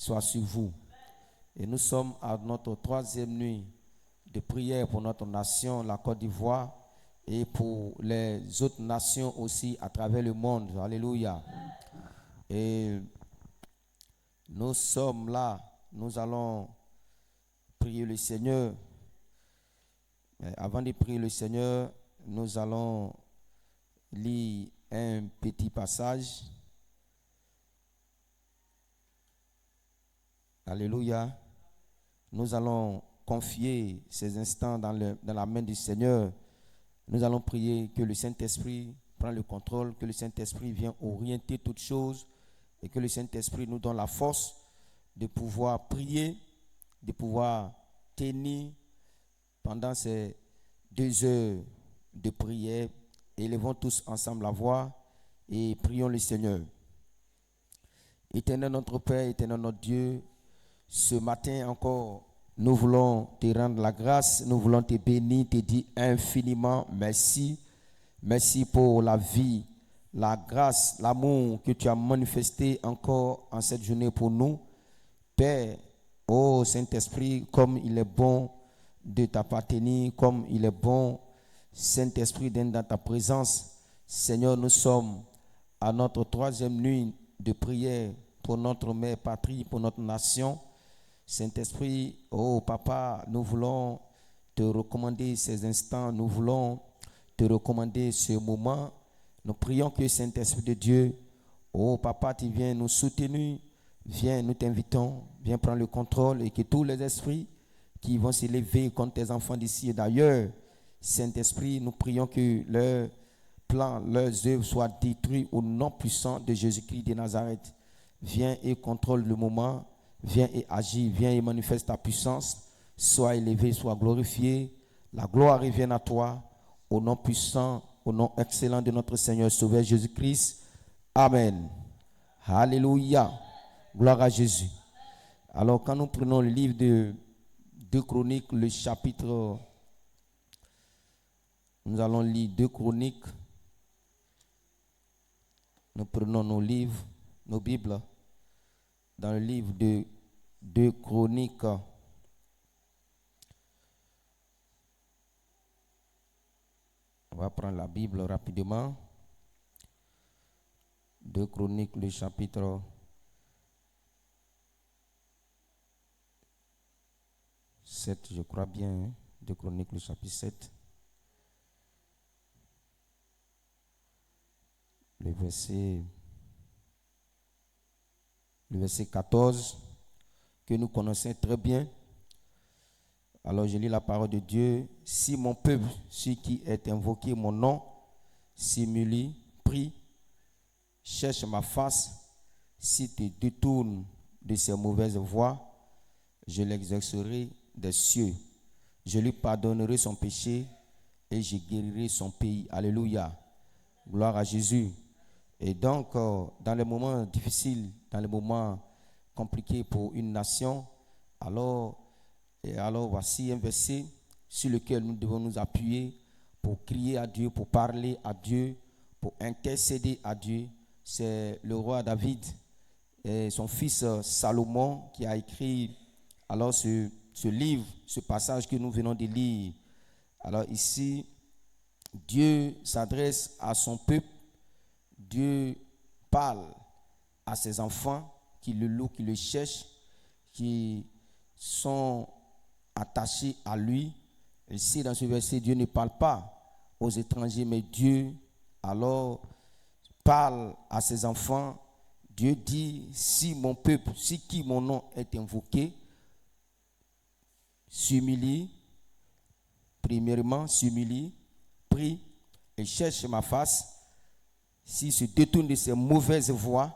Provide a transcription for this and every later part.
soit sur vous. Et nous sommes à notre troisième nuit de prière pour notre nation, la Côte d'Ivoire, et pour les autres nations aussi à travers le monde. Alléluia. Et nous sommes là, nous allons prier le Seigneur. Mais avant de prier le Seigneur, nous allons lire un petit passage. Alléluia. Nous allons confier ces instants dans la main du Seigneur. Nous allons prier que le Saint-Esprit prenne le contrôle, que le Saint-Esprit vienne orienter toutes choses et que le Saint-Esprit nous donne la force de pouvoir prier, de pouvoir tenir pendant ces 2 heures de prière. Élevons tous ensemble la voix et prions le Seigneur. Éternel notre Père, éternel notre Dieu, ce matin encore, nous voulons te rendre la grâce, nous voulons te bénir, te dire infiniment merci. Merci pour la vie, la grâce, l'amour que tu as manifesté encore en cette journée pour nous. Père, ô Saint-Esprit, comme il est bon de t'appartenir, comme il est bon, Saint-Esprit, d'être dans ta présence. Seigneur, nous sommes à notre troisième nuit de prière pour notre mère patrie, pour notre nation. Saint-Esprit, oh Papa, nous voulons te recommander ces instants, nous voulons te recommander ce moment. Nous prions que Saint-Esprit de Dieu, oh Papa, tu viens nous soutenir, viens, nous t'invitons, viens prendre le contrôle et que tous les esprits qui vont s'élever contre tes enfants d'ici et d'ailleurs, Saint-Esprit, nous prions que leurs plans, leurs œuvres soient détruits au nom puissant de Jésus-Christ de Nazareth. Viens et contrôle le moment. Viens et agis, viens et manifeste ta puissance. Sois élevé, sois glorifié. La gloire revienne à toi. Au nom puissant, au nom excellent de notre Seigneur Sauveur Jésus-Christ. Amen. Alléluia. Gloire à Jésus. Alors, quand nous prenons le livre de 2 Chroniques, le chapitre, nous allons lire 2 Chroniques. Nous prenons nos livres, nos Bibles, dans le livre de 2 Chroniques. On va prendre la Bible rapidement. 2 Chroniques, le chapitre 7, je crois bien. 2 Chroniques, le chapitre 7. Le verset 14, que nous connaissons très bien. Alors je lis la parole de Dieu. Si mon peuple, celui qui est invoqué mon nom, s'humilie, prie, cherche ma face, si te détourne de ses mauvaises voies, je l'exercerai des cieux. Je lui pardonnerai son péché et je guérirai son pays. Alléluia. Gloire à Jésus. Et donc, dans les moments difficiles, dans les moments compliqués pour une nation, alors voici un verset sur lequel nous devons nous appuyer pour crier à Dieu, pour parler à Dieu, pour intercéder à Dieu. C'est le roi David et son fils Salomon qui a écrit alors ce livre, ce passage que nous venons de lire. Alors ici, Dieu s'adresse à son peuple. Dieu parle à ses enfants qui le louent, qui le cherchent, qui sont attachés à lui. Ici, dans ce verset, Dieu ne parle pas aux étrangers, mais Dieu alors parle à ses enfants. Dieu dit, si mon peuple, si qui mon nom est invoqué, s'humilie, premièrement, s'humilie, prie et cherche ma face. S'il se détourne de ses mauvaises voies,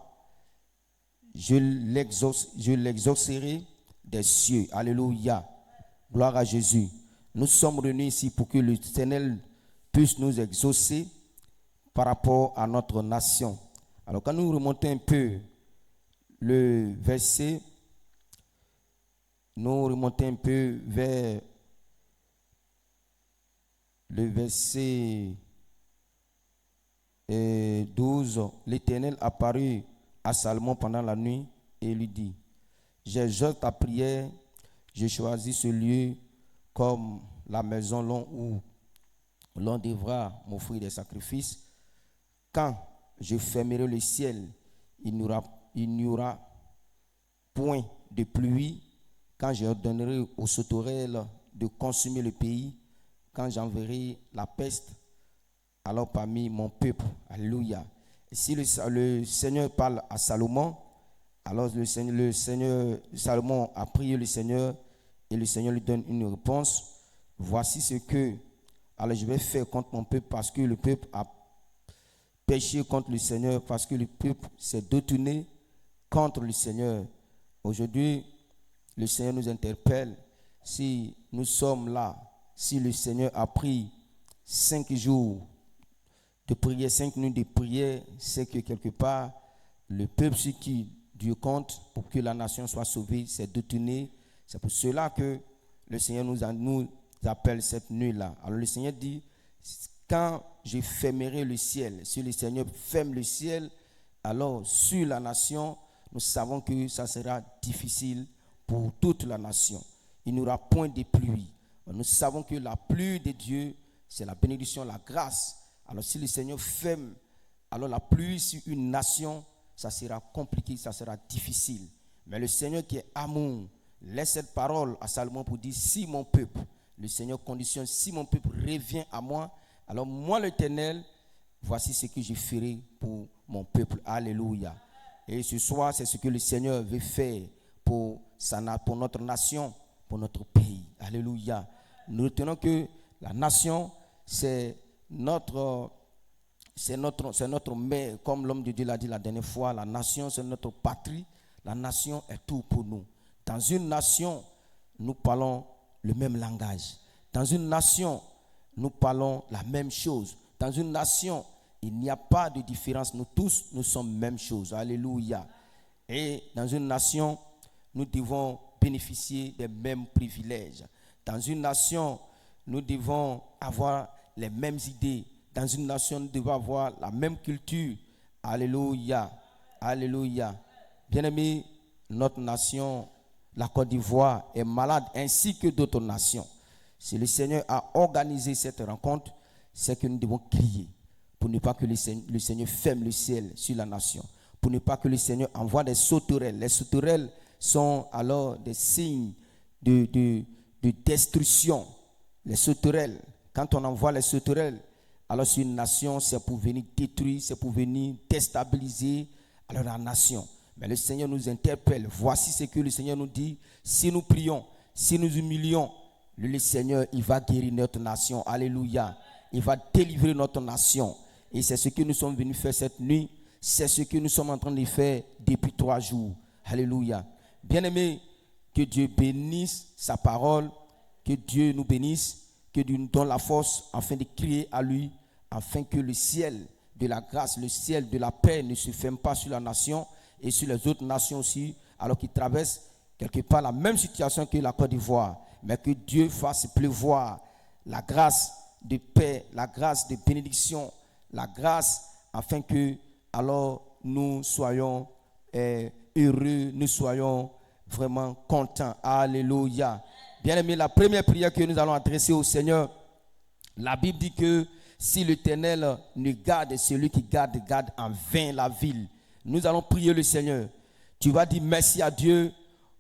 je l'exaucerai des cieux. Alléluia. Gloire à Jésus. Nous sommes réunis ici pour que l'Éternel puisse nous exaucer par rapport à notre nation. Alors quand nous remontons un peu le verset, nous remontons un peu vers le verset 12, l'Éternel apparut à Salomon pendant la nuit et lui dit, j'exalte ta prière. J'ai choisi ce lieu comme la maison où l'on devra m'offrir des sacrifices. Quand je fermerai le ciel, il n'y aura point de pluie. Quand j'ordonnerai aux sauterelles de consumer le pays, quand j'enverrai la peste, alors parmi mon peuple, alléluia. Et si le Seigneur parle à Salomon, alors le Seigneur, Salomon a prié le Seigneur et le Seigneur lui donne une réponse. Voici ce que alors je vais faire contre mon peuple parce que le peuple a péché contre le Seigneur, parce que le peuple s'est détourné contre le Seigneur. Aujourd'hui, le Seigneur nous interpelle. Si nous sommes là, si le Seigneur a pris 5 jours de prière, 5 nuits de prière, c'est que quelque part, le peuple sur qui Dieu compte pour que la nation soit sauvée s'est détourné. C'est pour cela que le Seigneur nous appelle cette nuit-là. Alors le Seigneur dit, quand je fermerai le ciel, si le Seigneur ferme le ciel, alors sur la nation, nous savons que ça sera difficile pour toute la nation. Il n'y aura point de pluie. Nous savons que la pluie de Dieu, c'est la bénédiction, la grâce. Alors si le Seigneur ferme, alors la pluie sur une nation, ça sera compliqué, ça sera difficile. Mais le Seigneur qui est amour, laisse cette parole à Salomon pour dire, si mon peuple, le Seigneur conditionne, si mon peuple revient à moi, alors moi l'Éternel, voici ce que je ferai pour mon peuple. Alléluia. Et ce soir, c'est ce que le Seigneur veut faire pour notre nation, pour notre pays. Alléluia. Nous retenons que la nation, c'est notre mère, comme l'homme de Dieu l'a dit la dernière fois. La nation, c'est notre patrie. La nation est tout pour nous. Dans une nation, nous parlons le même langage. Dans une nation, nous parlons la même chose. Dans une nation, il n'y a pas de différence. Nous tous, nous sommes même chose. Alléluia. Et dans une nation, nous devons bénéficier des mêmes privilèges. Dans une nation, nous devons avoir les mêmes idées. Dans une nation, nous devons avoir la même culture. Alléluia. Alléluia. Bien-aimés, notre nation, la Côte d'Ivoire, est malade, ainsi que d'autres nations. Si le Seigneur a organisé cette rencontre, c'est que nous devons crier pour ne pas que le Seigneur ferme le ciel sur la nation, pour ne pas que le Seigneur envoie des sauterelles. Les sauterelles sont alors des signes de destruction. Les sauterelles, quand on envoie les sauterelles, alors sur une nation, c'est pour venir détruire, c'est pour venir déstabiliser alors la nation. Mais le Seigneur nous interpelle. Voici ce que le Seigneur nous dit. Si nous prions, si nous humilions, le Seigneur, il va guérir notre nation. Alléluia. Il va délivrer notre nation. Et c'est ce que nous sommes venus faire cette nuit. C'est ce que nous sommes en train de faire depuis 3 jours. Alléluia. Bien-aimés, que Dieu bénisse sa parole. Que Dieu nous bénisse. Que Dieu nous donne la force afin de crier à lui. Afin que le ciel de la grâce, le ciel de la paix ne se ferme pas sur la nation et sur les autres nations aussi, alors qu'ils traversent quelque part la même situation que la Côte d'Ivoire. Mais que Dieu fasse pleuvoir la grâce de paix, la grâce de bénédiction, la grâce afin que alors nous soyons heureux, nous soyons vraiment contents. Alléluia. Bien-aimés, la première prière que nous allons adresser au Seigneur, la Bible dit que si l'Éternel ne garde, celui qui garde en vain la ville. Nous allons prier le Seigneur. Tu vas dire merci à Dieu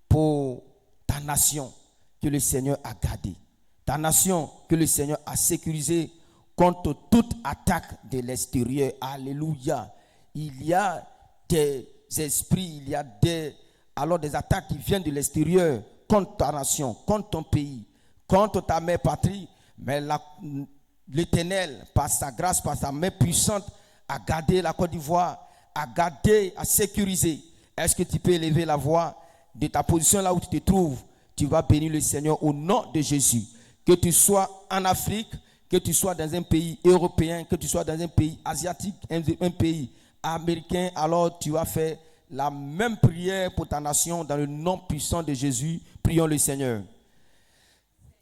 pour ta nation que le Seigneur a gardée. Ta nation que le Seigneur a sécurisée contre toute attaque de l'extérieur. Alléluia. Il y a des esprits, il y a des attaques qui viennent de l'extérieur contre ta nation, contre ton pays, contre ta mère patrie. Mais l'Éternel, par sa grâce, par sa main puissante, a gardé la Côte d'Ivoire, a gardé, a sécurisé. Est-ce que tu peux élever la voix de ta position là où tu te trouves? Tu vas bénir le Seigneur au nom de Jésus. Que tu sois en Afrique, que tu sois dans un pays européen, que tu sois dans un pays asiatique, un pays américain, alors tu vas faire la même prière pour ta nation dans le nom puissant de Jésus. Prions le Seigneur.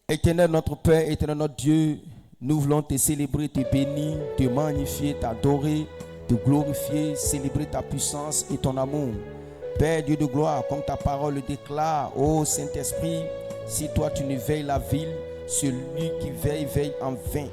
Éternel notre Père, éternel notre Dieu, nous voulons te célébrer, te bénir, te magnifier, t'adorer, te glorifier, célébrer ta puissance et ton amour. Père Dieu de gloire, comme ta parole le déclare, ô Saint-Esprit, si toi tu ne veilles la ville, celui qui veille, veille en vain.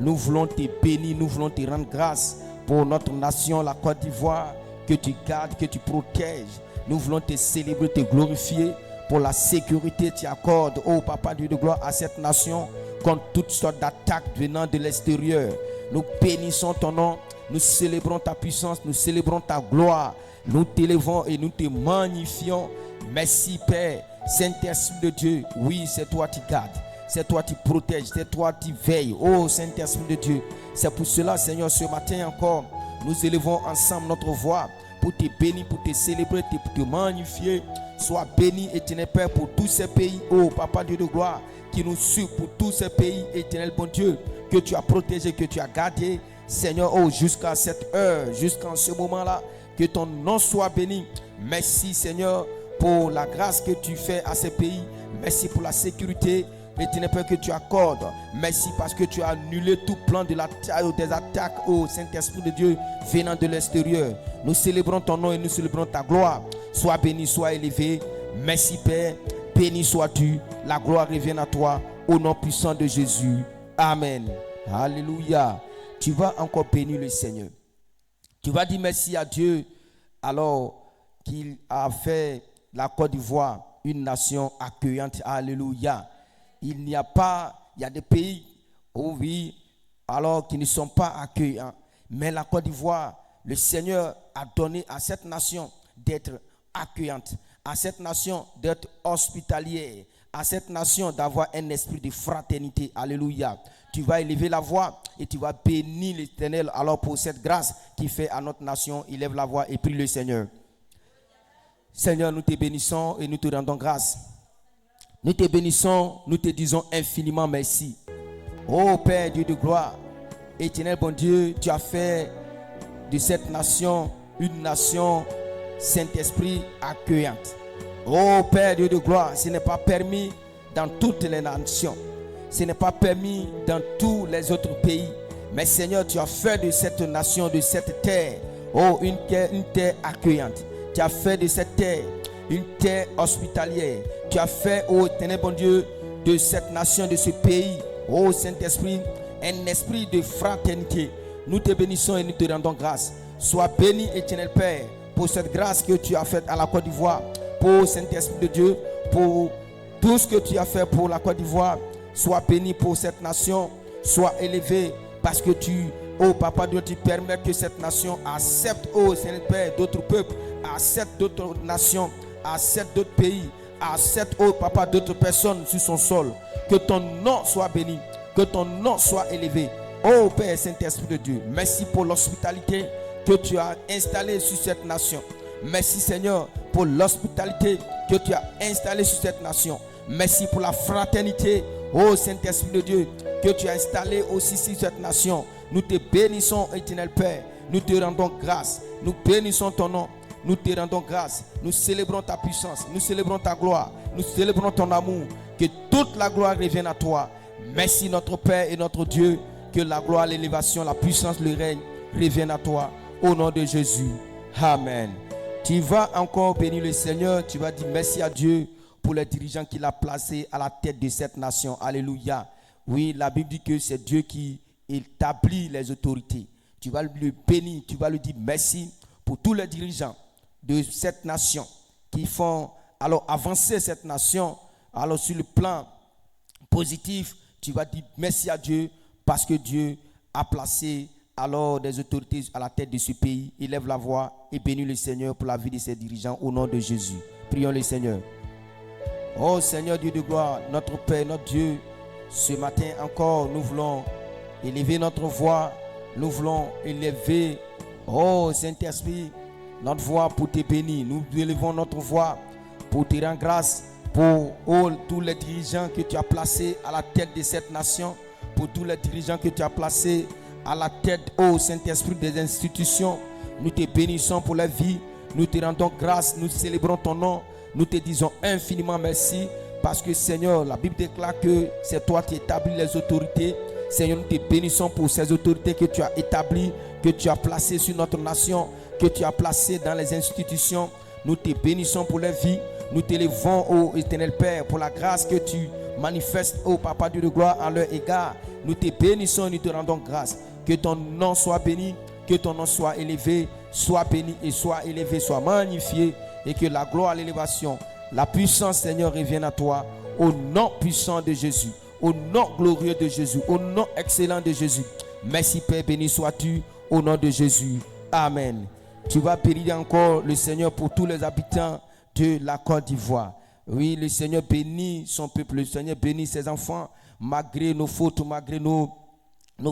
Nous voulons te bénir, nous voulons te rendre grâce pour notre nation, la Côte d'Ivoire, que tu gardes, que tu protèges. Nous voulons te célébrer, te glorifier pour la sécurité que tu accordes, ô Papa Dieu de gloire, à cette nation contre toutes sortes d'attaques venant de l'extérieur. Nous bénissons ton nom, nous célébrons ta puissance, nous célébrons ta gloire. Nous t'élevons et nous te magnifions. Merci Père, Saint-Esprit de Dieu. Oui, c'est toi qui gardes, c'est toi qui protèges, c'est toi qui veilles. Oh Saint-Esprit de Dieu, c'est pour cela Seigneur, ce matin encore, nous élevons ensemble notre voix pour te bénir, pour te célébrer, pour te magnifier. Sois béni, éternel Père, pour tous ces pays, oh Papa Dieu de gloire, qui nous suivent, pour tous ces pays, éternel bon Dieu, que tu as protégé, que tu as gardé, Seigneur, oh jusqu'à cette heure, jusqu'à ce moment-là. Que ton nom soit béni. Merci Seigneur pour la grâce que tu fais à ces pays. Merci pour la sécurité, éternel Père, que tu accordes. Merci parce que tu as annulé tout plan des attaques au Saint-Esprit de Dieu venant de l'extérieur. Nous célébrons ton nom et nous célébrons ta gloire. Sois béni, sois élevé. Merci Père. Béni sois-tu. La gloire revient à toi. Au nom puissant de Jésus. Amen. Alléluia. Tu vas encore bénir le Seigneur. Tu vas dire merci à Dieu alors qu'il a fait la Côte d'Ivoire une nation accueillante. Alléluia. Il n'y a pas, il y a des pays où oui, alors qui ne sont pas accueillants. Mais la Côte d'Ivoire, le Seigneur a donné à cette nation d'être accueillante, à cette nation d'être hospitalière, à cette nation d'avoir un esprit de fraternité. Alléluia. Tu vas élever la voix et tu vas bénir l'Éternel alors pour cette grâce qui fait à notre nation. Élève la voix et prie le Seigneur. Seigneur, nous te bénissons et nous te rendons grâce. Nous te bénissons, nous te disons infiniment merci. Ô Père Dieu de gloire, éternel bon Dieu, tu as fait de cette nation une nation Saint-Esprit accueillante. Ô Père Dieu de gloire, ce n'est pas permis dans toutes les nations. Ce n'est pas permis dans tous les autres pays. Mais Seigneur, tu as fait de cette nation, de cette terre, oh, une terre accueillante. Tu as fait de cette terre une terre hospitalière. Tu as fait, oh éternel bon Dieu, de cette nation, de ce pays, oh Saint-Esprit, un esprit de fraternité. Nous te bénissons et nous te rendons grâce. Sois béni, éternel Père, pour cette grâce que tu as faite à la Côte d'Ivoire, pour Saint-Esprit de Dieu, pour tout ce que tu as fait pour la Côte d'Ivoire. Sois béni pour cette nation, sois élevé parce que tu, oh Papa Dieu, tu permets que cette nation accepte, oh Seigneur Père, d'autres peuples, accepte d'autres nations, accepte d'autres pays, accepte, oh Papa, d'autres personnes sur son sol. Que ton nom soit béni, que ton nom soit élevé. Oh Père Saint-Esprit de Dieu, merci pour l'hospitalité que tu as installée sur cette nation. Merci Seigneur pour l'hospitalité que tu as installée sur cette nation. Merci pour la fraternité, oh Saint-Esprit de Dieu, que tu as installé aussi sur cette nation. Nous te bénissons, éternel Père. Nous te rendons grâce. Nous bénissons ton nom. Nous te rendons grâce. Nous célébrons ta puissance. Nous célébrons ta gloire. Nous célébrons ton amour. Que toute la gloire revienne à toi. Merci notre Père et notre Dieu. Que la gloire, l'élévation, la puissance, le règne reviennent à toi. Au nom de Jésus. Amen. Tu vas encore bénir le Seigneur. Tu vas dire merci à Dieu pour les dirigeants qu'il a placés à la tête de cette nation. Alléluia. Oui, la Bible dit que c'est Dieu qui établit les autorités. Tu vas le bénir, tu vas lui dire merci pour tous les dirigeants de cette nation qui font alors avancer cette nation alors sur le plan positif. Tu vas dire merci à Dieu parce que Dieu a placé alors des autorités à la tête de ce pays. Élève la voix et bénis le Seigneur pour la vie de ses dirigeants au nom de Jésus. Prions le Seigneur. Oh Seigneur Dieu de gloire, notre Père, notre Dieu, ce matin encore, nous voulons élever notre voix, nous voulons élever, oh Saint-Esprit, notre voix pour te bénir. Nous élevons notre voix pour te rendre grâce pour tous les dirigeants que tu as placés à la tête de cette nation, pour tous les dirigeants que tu as placés à la tête, oh Saint-Esprit, des institutions. Nous te bénissons pour la vie, nous te rendons grâce, nous célébrons ton nom. Nous te disons infiniment merci parce que Seigneur, la Bible déclare que c'est toi qui établis les autorités. Seigneur, nous te bénissons pour ces autorités que tu as établies, que tu as placées sur notre nation, que tu as placées dans les institutions. Nous te bénissons pour leur vie. Nous t'élevons, ô éternel Père, pour la grâce que tu manifestes, ô Papa Dieu de gloire, à leur égard. Nous te bénissons et nous te rendons grâce. Que ton nom soit béni, que ton nom soit élevé, soit béni et soit élevé, soit magnifié, et que la gloire, l'élévation, la puissance, Seigneur, revienne à toi, au nom puissant de Jésus, au nom glorieux de Jésus, au nom excellent de Jésus. Merci Père, béni sois-tu, au nom de Jésus. Amen. Tu vas bénir encore le Seigneur pour tous les habitants de la Côte d'Ivoire. Oui, le Seigneur bénit son peuple, le Seigneur bénit ses enfants, malgré nos fautes, malgré nos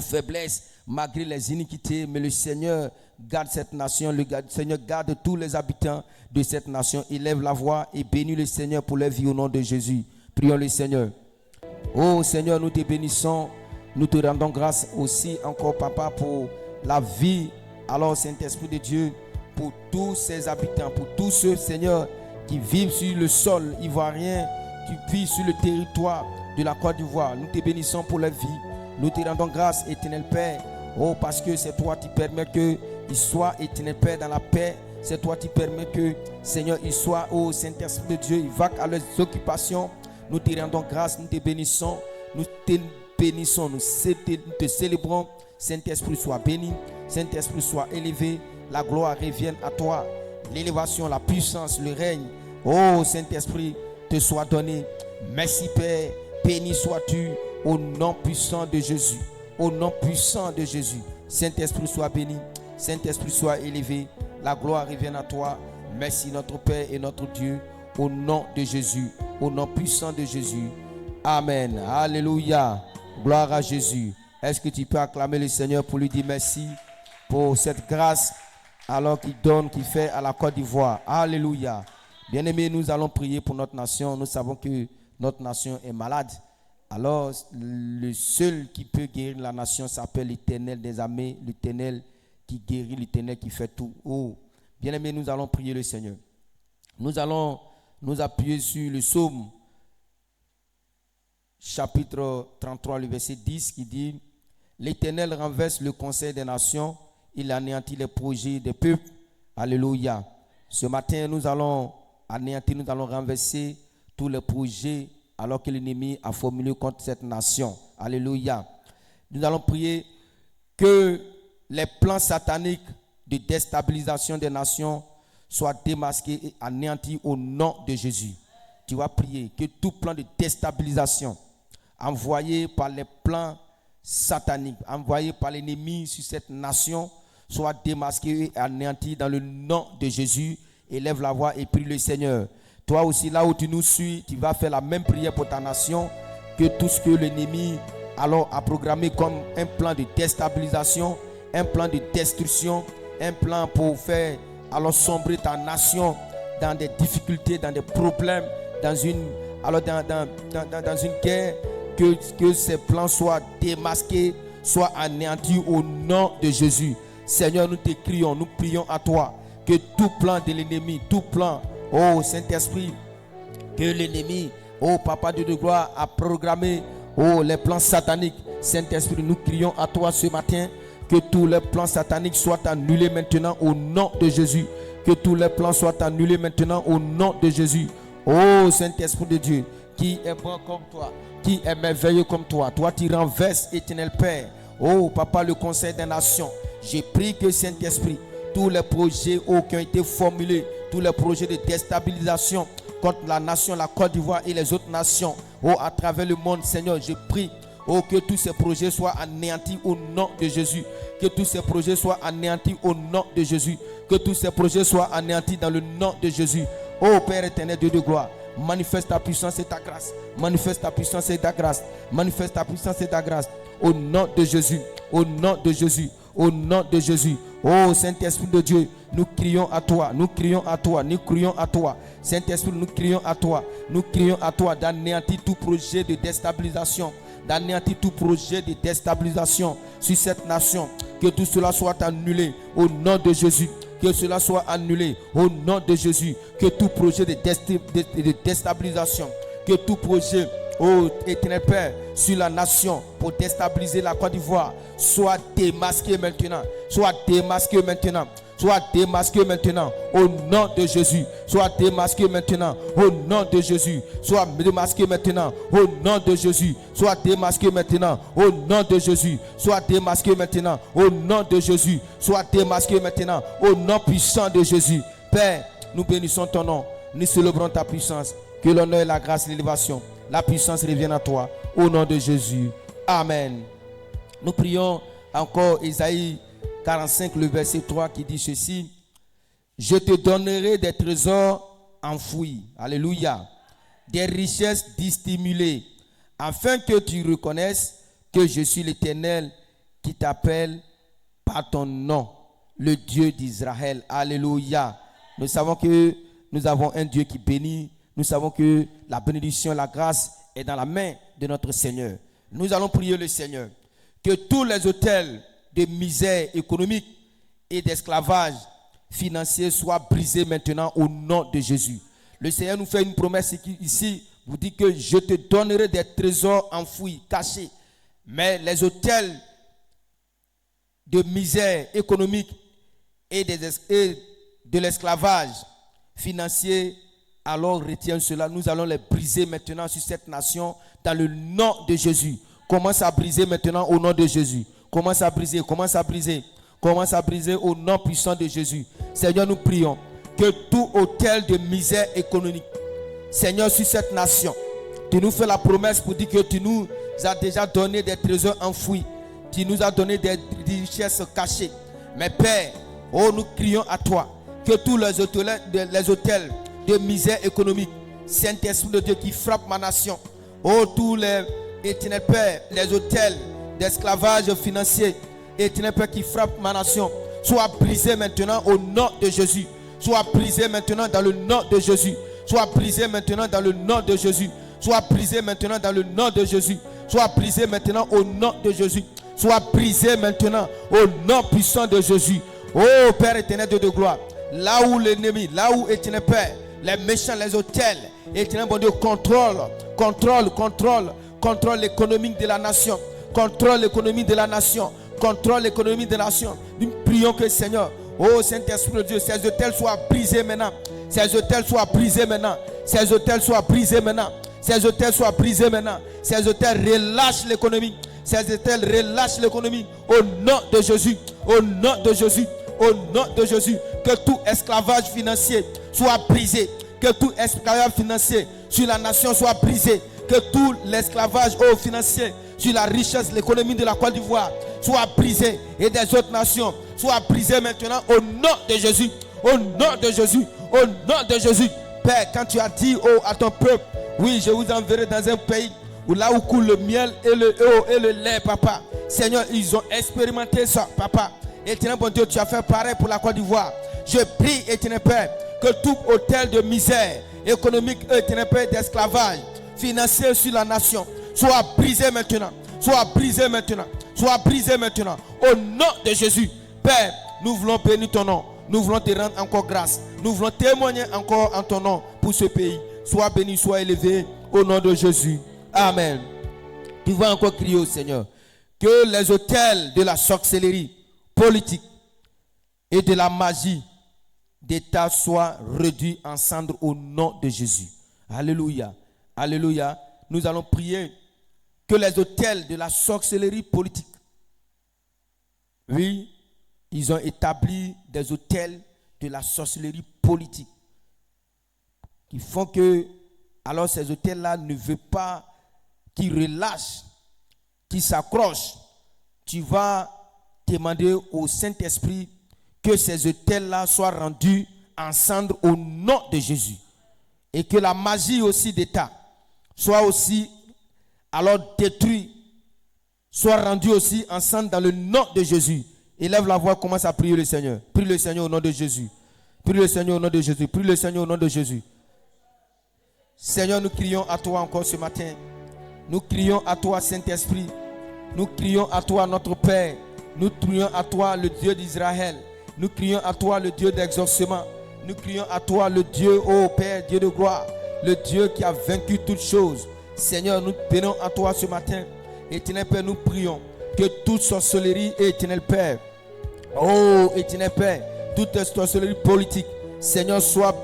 faiblesses, malgré les iniquités, mais le Seigneur garde cette nation, le Seigneur garde tous les habitants de cette nation. Élève la voix et bénis le Seigneur pour leur vie au nom de Jésus. Prions le Seigneur. Oh Seigneur, nous te bénissons, nous te rendons grâce aussi encore, Papa, pour la vie, alors Saint-Esprit de Dieu, pour tous ces habitants, pour tous ceux, Seigneur, qui vivent sur le sol ivoirien, qui vivent sur le territoire de la Côte d'Ivoire. Nous te bénissons pour leur vie. Nous te rendons grâce, éternel Père. Oh, parce que c'est toi qui permets qu'ils soient, éternel Père, dans la paix. C'est toi qui permets que, Seigneur, ils soient, oh Saint-Esprit de Dieu, ils vaquent à leurs occupations. Nous te rendons grâce, nous te bénissons. Nous te bénissons, nous te célébrons. Saint-Esprit soit béni, Saint-Esprit soit élevé. La gloire revienne à toi. L'élévation, la puissance, le règne. Oh Saint-Esprit, te soit donné. Merci Père, béni sois-tu au nom puissant de Jésus. Au nom puissant de Jésus. Saint-Esprit soit béni, Saint-Esprit soit élevé. La gloire revienne à toi. Merci notre Père et notre Dieu. Au nom de Jésus, au nom puissant de Jésus. Amen. Alléluia. Gloire à Jésus. Est-ce que tu peux acclamer le Seigneur pour lui dire merci pour cette grâce alors qu'il donne, qu'il fait à la Côte d'Ivoire. Alléluia. Bien-aimés, nous allons prier pour notre nation. Nous savons que notre nation est malade. Alors, le seul qui peut guérir la nation s'appelle l'Éternel des armées, l'Éternel qui guérit, l'Éternel qui fait tout. Oh, bien-aimés, nous allons prier le Seigneur. Nous allons nous appuyer sur le psaume chapitre 33, le verset 10 qui dit « L'Éternel renverse le conseil des nations, il anéantit les projets des peuples. » Alléluia. Ce matin, nous allons anéantir, nous allons renverser tous les projets alors que l'ennemi a formulé contre cette nation. Alléluia. Nous allons prier que les plans sataniques de déstabilisation des nations soient démasqués et anéantis au nom de Jésus. Tu vas prier que tout plan de déstabilisation envoyé par les plans sataniques, envoyé par l'ennemi sur cette nation, soit démasqué et anéanti dans le nom de Jésus. Élève la voix et prie le Seigneur. Toi aussi, là où tu nous suis, tu vas faire la même prière pour ta nation, que tout ce que l'ennemi alors a programmé comme un plan de déstabilisation, un plan de destruction, un plan pour faire alors sombrer ta nation dans des difficultés, dans des problèmes, dans une guerre, que ces plans soient démasqués, soient anéantis au nom de Jésus. Seigneur, nous te crions, nous prions à toi que tout plan de l'ennemi, tout plan, oh Saint-Esprit, que l'ennemi, oh Papa Dieu de gloire, a programmé, oh les plans sataniques. Saint-Esprit, nous crions à toi ce matin que tous les plans sataniques soient annulés maintenant au nom de Jésus. Que tous les plans soient annulés maintenant au nom de Jésus. Oh Saint-Esprit de Dieu, qui est bon comme toi, qui est merveilleux comme toi, toi qui renverses, éternel Père, oh Papa, le conseil des nations. J'ai pris que Saint-Esprit, tous les projets qui ont été formulés, tous les projets de déstabilisation contre la nation, la Côte d'Ivoire et les autres nations, oh à travers le monde, Seigneur, je prie, oh que tous ces projets soient anéantis au nom de Jésus. Que tous ces projets soient anéantis au nom de Jésus. Que tous ces projets soient anéantis dans le nom de Jésus. Oh Père éternel, Dieu de gloire, manifeste ta puissance et ta grâce. Manifeste ta puissance et ta grâce. Manifeste ta puissance et ta grâce. Au nom de Jésus. Au nom de Jésus. Au nom de Jésus. Oh Saint-Esprit de Dieu, nous crions à toi. Nous crions à toi. Nous crions à toi. Saint-Esprit, nous crions à toi. Nous crions à toi d'anéantir tout projet de déstabilisation. D'anéantir tout projet de déstabilisation sur cette nation. Que tout cela soit annulé au nom de Jésus. Que cela soit annulé au nom de Jésus. Que tout projet de déstabilisation, que tout projet, oh éternel Père, sur la nation pour déstabiliser la Côte d'Ivoire soit démasqué maintenant. Soit démasqué maintenant. soit démasqué maintenant au nom de Jésus. Soit démasqué maintenant au nom de Jésus. Soit démasqué maintenant au nom de Jésus. Soit démasqué maintenant au nom de Jésus. Soit démasqué maintenant au nom de Jésus. Soit démasqué maintenant au nom puissant de Jésus. Père, nous bénissons ton nom. Nous célébrons ta puissance. Que l'honneur, la grâce, l'élévation, la puissance reviennent à toi. Au nom de Jésus. Amen. Nous prions encore Ésaïe 45, le verset 3 qui dit ceci. Je te donnerai des trésors enfouis. Alléluia. Des richesses dissimulées. Afin que tu reconnaisses que je suis l'Éternel qui t'appelle par ton nom. Le Dieu d'Israël. Alléluia. Nous savons que nous avons un Dieu qui bénit. Nous savons que la bénédiction, la grâce est dans la main de notre Seigneur. Nous allons prier le Seigneur. Que tous les autels de misère économique et d'esclavage financier soient brisés maintenant au nom de Jésus. Le Seigneur nous fait une promesse ici. Vous dit que je te donnerai des trésors enfouis, cachés. Mais les autels de misère économique et de l'esclavage financier, alors retiens cela. Nous allons les briser maintenant sur cette nation dans le nom de Jésus. Commence à briser maintenant au nom de Jésus. Commence à briser, commence à briser. Commence à briser au nom puissant de Jésus. Seigneur, nous prions que tout hôtel de misère économique, Seigneur, sur cette nation, tu nous fais la promesse pour dire que tu nous as déjà donné des trésors enfouis. Tu nous as donné des richesses cachées. Mais Père, oh, nous crions à toi que tous les hôtels de misère économique, Saint-Esprit de Dieu qui frappe ma nation, oh, tous les éternel Père, les hôtels d'esclavage financier, éternel Père qui frappe ma nation, soient brisés maintenant au nom de Jésus. Soient brisés maintenant dans le nom de Jésus. Soient brisés maintenant dans le nom de Jésus. Soient brisés maintenant dans le nom de Jésus. Soient brisés maintenant au nom de Jésus. Soient brisés maintenant au nom puissant de Jésus. Oh Père éternel Dieu de gloire, là où l'ennemi, là où éternel Père, les méchants, les hôtels, éternel bon Dieu, contrôle l'économie de la nation. Contrôle l'économie de la nation. Contrôle l'économie de la nation. Nous prions que Seigneur, oh Saint-Esprit de Dieu, ces hôtels soient brisés maintenant. Ces hôtels soient brisés maintenant. Ces hôtels soient brisés maintenant. Ces hôtels soient brisés maintenant. Ces hôtels relâchent l'économie. Ces hôtels relâchent l'économie. Au nom de Jésus. Au nom de Jésus. Au nom de Jésus. Que tout esclavage financier soit brisé. Que tout esclavage financier sur la nation soit brisé. Que tout l'esclavage financier sur la richesse, l'économie de la Côte d'Ivoire soit brisé. Et des autres nations soit brisé maintenant au nom de Jésus. Au nom de Jésus. Au nom de Jésus. Père, quand tu as dit à ton peuple, oui, je vous enverrai dans un pays où là où coule le miel et le lait, papa. Seigneur, ils ont expérimenté ça, papa. Éternel bon Dieu, tu as fait pareil pour la Côte d'Ivoire. Je prie, éternel Père, que tout hôtel de misère économique, éternel Père, d'esclavage financier sur la nation soit brisé maintenant. Soit brisé maintenant. Soit brisé maintenant. Au nom de Jésus. Père, nous voulons bénir ton nom. Nous voulons te rendre encore grâce. Nous voulons témoigner encore en ton nom pour ce pays. Sois béni, sois élevé au nom de Jésus. Amen. Tu vas encore crier au Seigneur que les hôtels de la sorcellerie politique et de la magie d'État soient réduits en cendres au nom de Jésus. Alléluia. Alléluia. Nous allons prier que les hôtels de la sorcellerie politique, oui, ils ont établi des hôtels de la sorcellerie politique qui font que, alors ces hôtels-là ne veulent pas qu'ils relâchent, qu'ils s'accrochent. Tu vas demander au Saint-Esprit que ces hôtels-là soient rendus en cendres au nom de Jésus. Et que la magie aussi d'État soit aussi alors détruite, soit rendue aussi en cendres dans le nom de Jésus. Élève la voix, commence à prier le Seigneur. Prie le Seigneur au nom de Jésus. Prie le Seigneur au nom de Jésus. Prie le Seigneur au nom de Jésus. Seigneur, nous crions à toi encore ce matin. Nous crions à toi, Saint-Esprit. Nous crions à toi, notre Père. Nous crions à toi, le Dieu d'Israël. Nous crions à toi, le Dieu d'exaucement. Nous crions à toi, le Dieu, ô Père, Dieu de gloire. Le Dieu qui a vaincu toutes choses. Seigneur, nous venons à toi ce matin. Éternel Père, nous prions que toute sorcellerie, éternel Père, oh éternel Père, toute sorcellerie politique, Seigneur, soit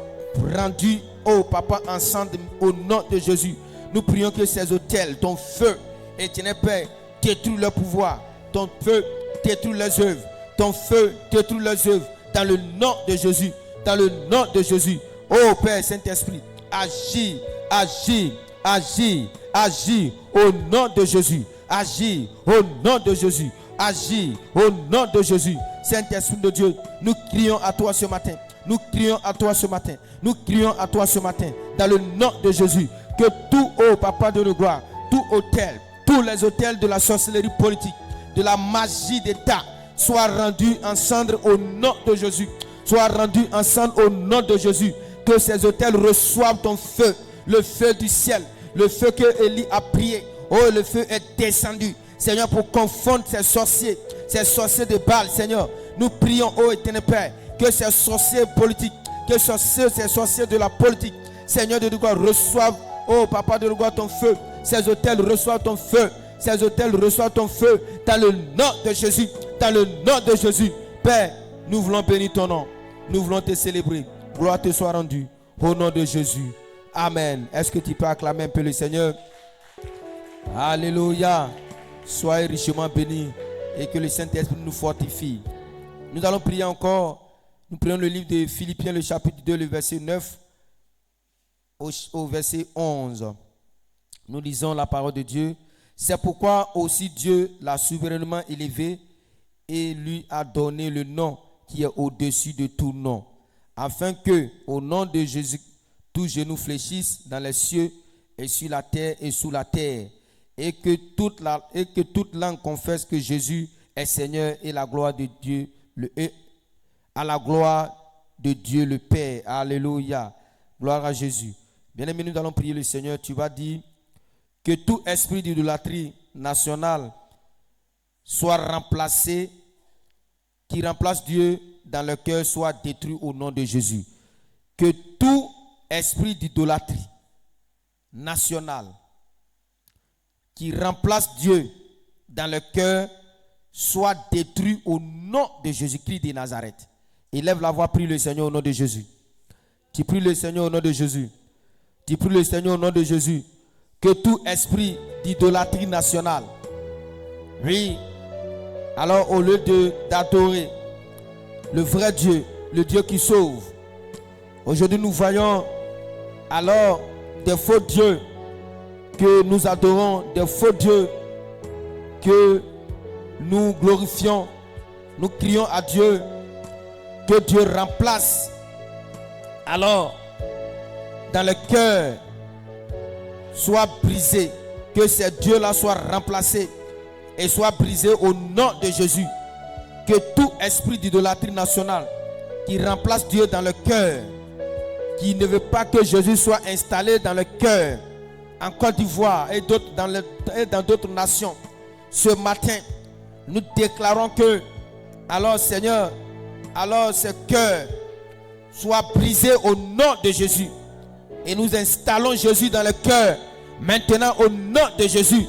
rendue, oh Papa, ensemble au nom de Jésus. Nous prions que ces autels, ton feu, éternel Père, détruit leur pouvoir, ton feu détruit leurs œuvres, ton feu détruit leurs œuvres, dans le nom de Jésus, dans le nom de Jésus. Oh Père Saint-Esprit, agis, agis, agis, agis au nom de Jésus, agis au nom de Jésus, agis au nom de Jésus. Saint-Esprit de Dieu, nous crions à toi ce matin, nous crions à toi ce matin, nous crions à toi ce matin, dans le nom de Jésus, que tout, oh Papa de gloire, tout hôtel, tous les hôtels de la sorcellerie politique, de la magie d'État, soient rendus en cendres au nom de Jésus, soient rendus en cendres au nom de Jésus, que ces hôtels reçoivent ton feu, le feu du ciel, le feu que Élie a prié. Oh, le feu est descendu, Seigneur, pour confondre ces sorciers de Baal, Seigneur. Nous prions, oh éternel Père, que ces sorciers politiques, que ces sorciers de la politique, Seigneur de gloire, reçoivent, oh Papa de gloire, ton feu. Ces hôtels reçoivent ton feu. Ces hôtels reçoivent ton feu dans le nom de Jésus. Dans le nom de Jésus. Père, nous voulons bénir ton nom. Nous voulons te célébrer. Gloire te soit rendue. Au nom de Jésus. Amen. Est-ce que tu peux acclamer un peu le Seigneur? Alléluia. Soyez richement bénis et que le Saint-Esprit nous fortifie. Nous allons prier encore. Nous prions le livre de Philippiens, le chapitre 2, le verset 9 au verset 11. Nous lisons la parole de Dieu. C'est pourquoi aussi Dieu l'a souverainement élevé et lui a donné le nom qui est au-dessus de tout nom, afin que, au nom de Jésus, tout genou fléchisse dans les cieux et sur la terre et sous la terre, et que toute langue confesse que Jésus est Seigneur et la gloire de Dieu, à la gloire de Dieu le Père. Alléluia. Gloire à Jésus. Bien-aimés, nous allons prier le Seigneur. Tu vas dire que tout esprit d'idolâtrie nationale soit remplacé, qui remplace Dieu dans le cœur, soit détruit au nom de Jésus. Que tout esprit d'idolâtrie nationale qui remplace Dieu dans le cœur soit détruit au nom de Jésus-Christ de Nazareth. Élève la voix, prie le Seigneur au nom de Jésus. Tu pries le Seigneur au nom de Jésus. Tu pries le Seigneur au nom de Jésus. Que tout esprit d'idolâtrie nationale, oui, alors au lieu d'adorer le vrai Dieu, le Dieu qui sauve, aujourd'hui nous voyons alors des faux dieux que nous adorons, des faux dieux que nous glorifions. Nous crions à Dieu que Dieu remplace alors dans le cœur soit brisé, que ces dieux-là soient remplacés et soient brisés au nom de Jésus. Que tout esprit d'idolâtrie nationale qui remplace Dieu dans le cœur, qui ne veut pas que Jésus soit installé dans le cœur, en Côte d'Ivoire et dans d'autres nations, ce matin, nous déclarons que, alors Seigneur, alors ce cœur soit brisé au nom de Jésus. Et nous installons Jésus dans le cœur. Maintenant, au nom de Jésus,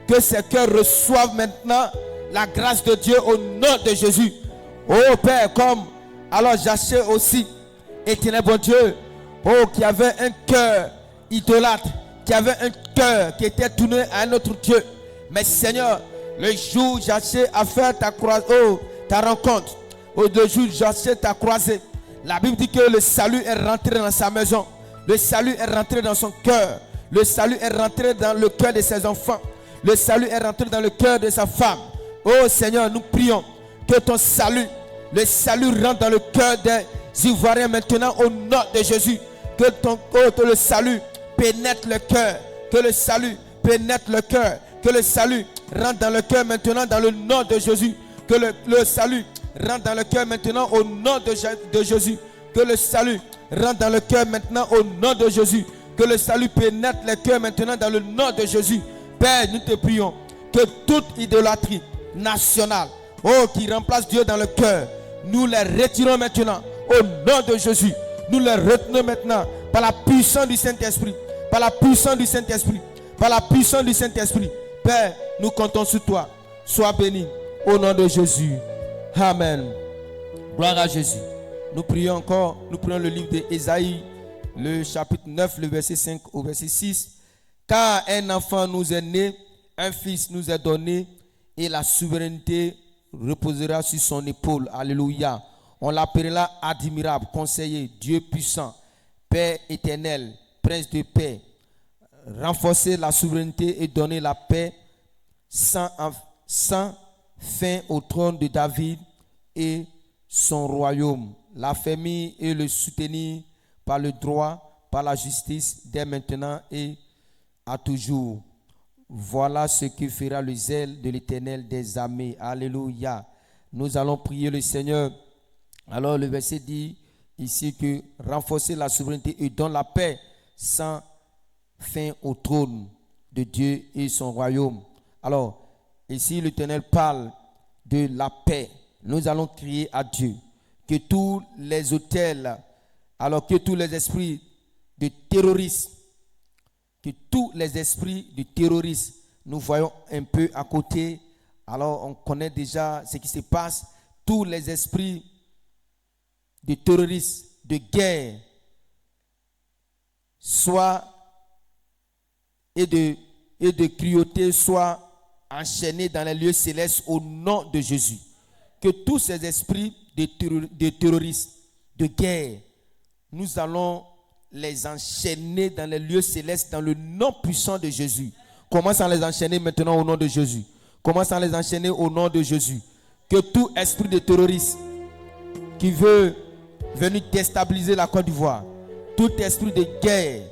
que ces cœurs reçoivent maintenant la grâce de Dieu au nom de Jésus. Oh Père, comme alors Jaché aussi, éternel bon Dieu, oh, qui avait un cœur idolâtre, qui avait un cœur qui était tourné à un autre Dieu. Mais Seigneur, le jour où Jaché a fait ta rencontre, le jour où Jaché t'a croisé, la Bible dit que le salut est rentré dans sa maison. Le salut est rentré dans son cœur. Le salut est rentré dans le cœur de ses enfants. Le salut est rentré dans le cœur de sa femme. Oh Seigneur, nous prions que ton salut, le salut rentre dans le cœur des Ivoiriens maintenant au nom de Jésus. Que le salut pénètre le cœur. Que le salut pénètre le cœur. Que le salut rentre dans le cœur maintenant dans le nom de Jésus. Que le salut rentre dans le cœur maintenant au nom de Jésus. Que le salut rentre dans le cœur maintenant au nom de Jésus. Que le salut pénètre le cœur maintenant dans le nom de Jésus. Père, nous te prions que toute idolâtrie nationale, oh, qui remplace Dieu dans le cœur, nous les retirons maintenant au nom de Jésus. Nous les retenons maintenant par la puissance du Saint-Esprit. Par la puissance du Saint-Esprit. Par la puissance du Saint-Esprit. Père, nous comptons sur toi. Sois béni au nom de Jésus. Amen. Gloire à Jésus. Nous prions encore, nous prenons le livre d'Ésaïe, le chapitre 9, le verset 5 au verset 6. Car un enfant nous est né, un fils nous est donné, et la souveraineté reposera sur son épaule. Alléluia. On l'appellera admirable, conseiller, Dieu puissant, Père éternel, Prince de paix. Renforcer la souveraineté et donner la paix sans fin au trône de David et son royaume. L'affermir et le soutenir par le droit, par la justice, dès maintenant et à toujours. Voilà ce que fera le zèle de l'Éternel des armées. Alléluia. Nous allons prier le Seigneur. Alors le verset dit ici que renforcer la souveraineté et donner la paix sans fin au trône de Dieu et son royaume. Alors, ici l'Éternel parle de la paix. Nous allons crier à Dieu que tous les autels, alors que tous les esprits de terrorisme, nous voyons un peu à côté. Alors on connaît déjà ce qui se passe. Tous les esprits de terrorisme, de guerre, soit et de cruauté, soit enchaînés dans les lieux célestes au nom de Jésus. Que tous ces esprits de terrorisme, de guerre, nous allons les enchaîner dans les lieux célestes dans le nom puissant de Jésus. Commence à les enchaîner maintenant au nom de Jésus. Commence à les enchaîner au nom de Jésus. Que tout esprit de terrorisme qui veut venir déstabiliser la Côte d'Ivoire, tout esprit de guerre,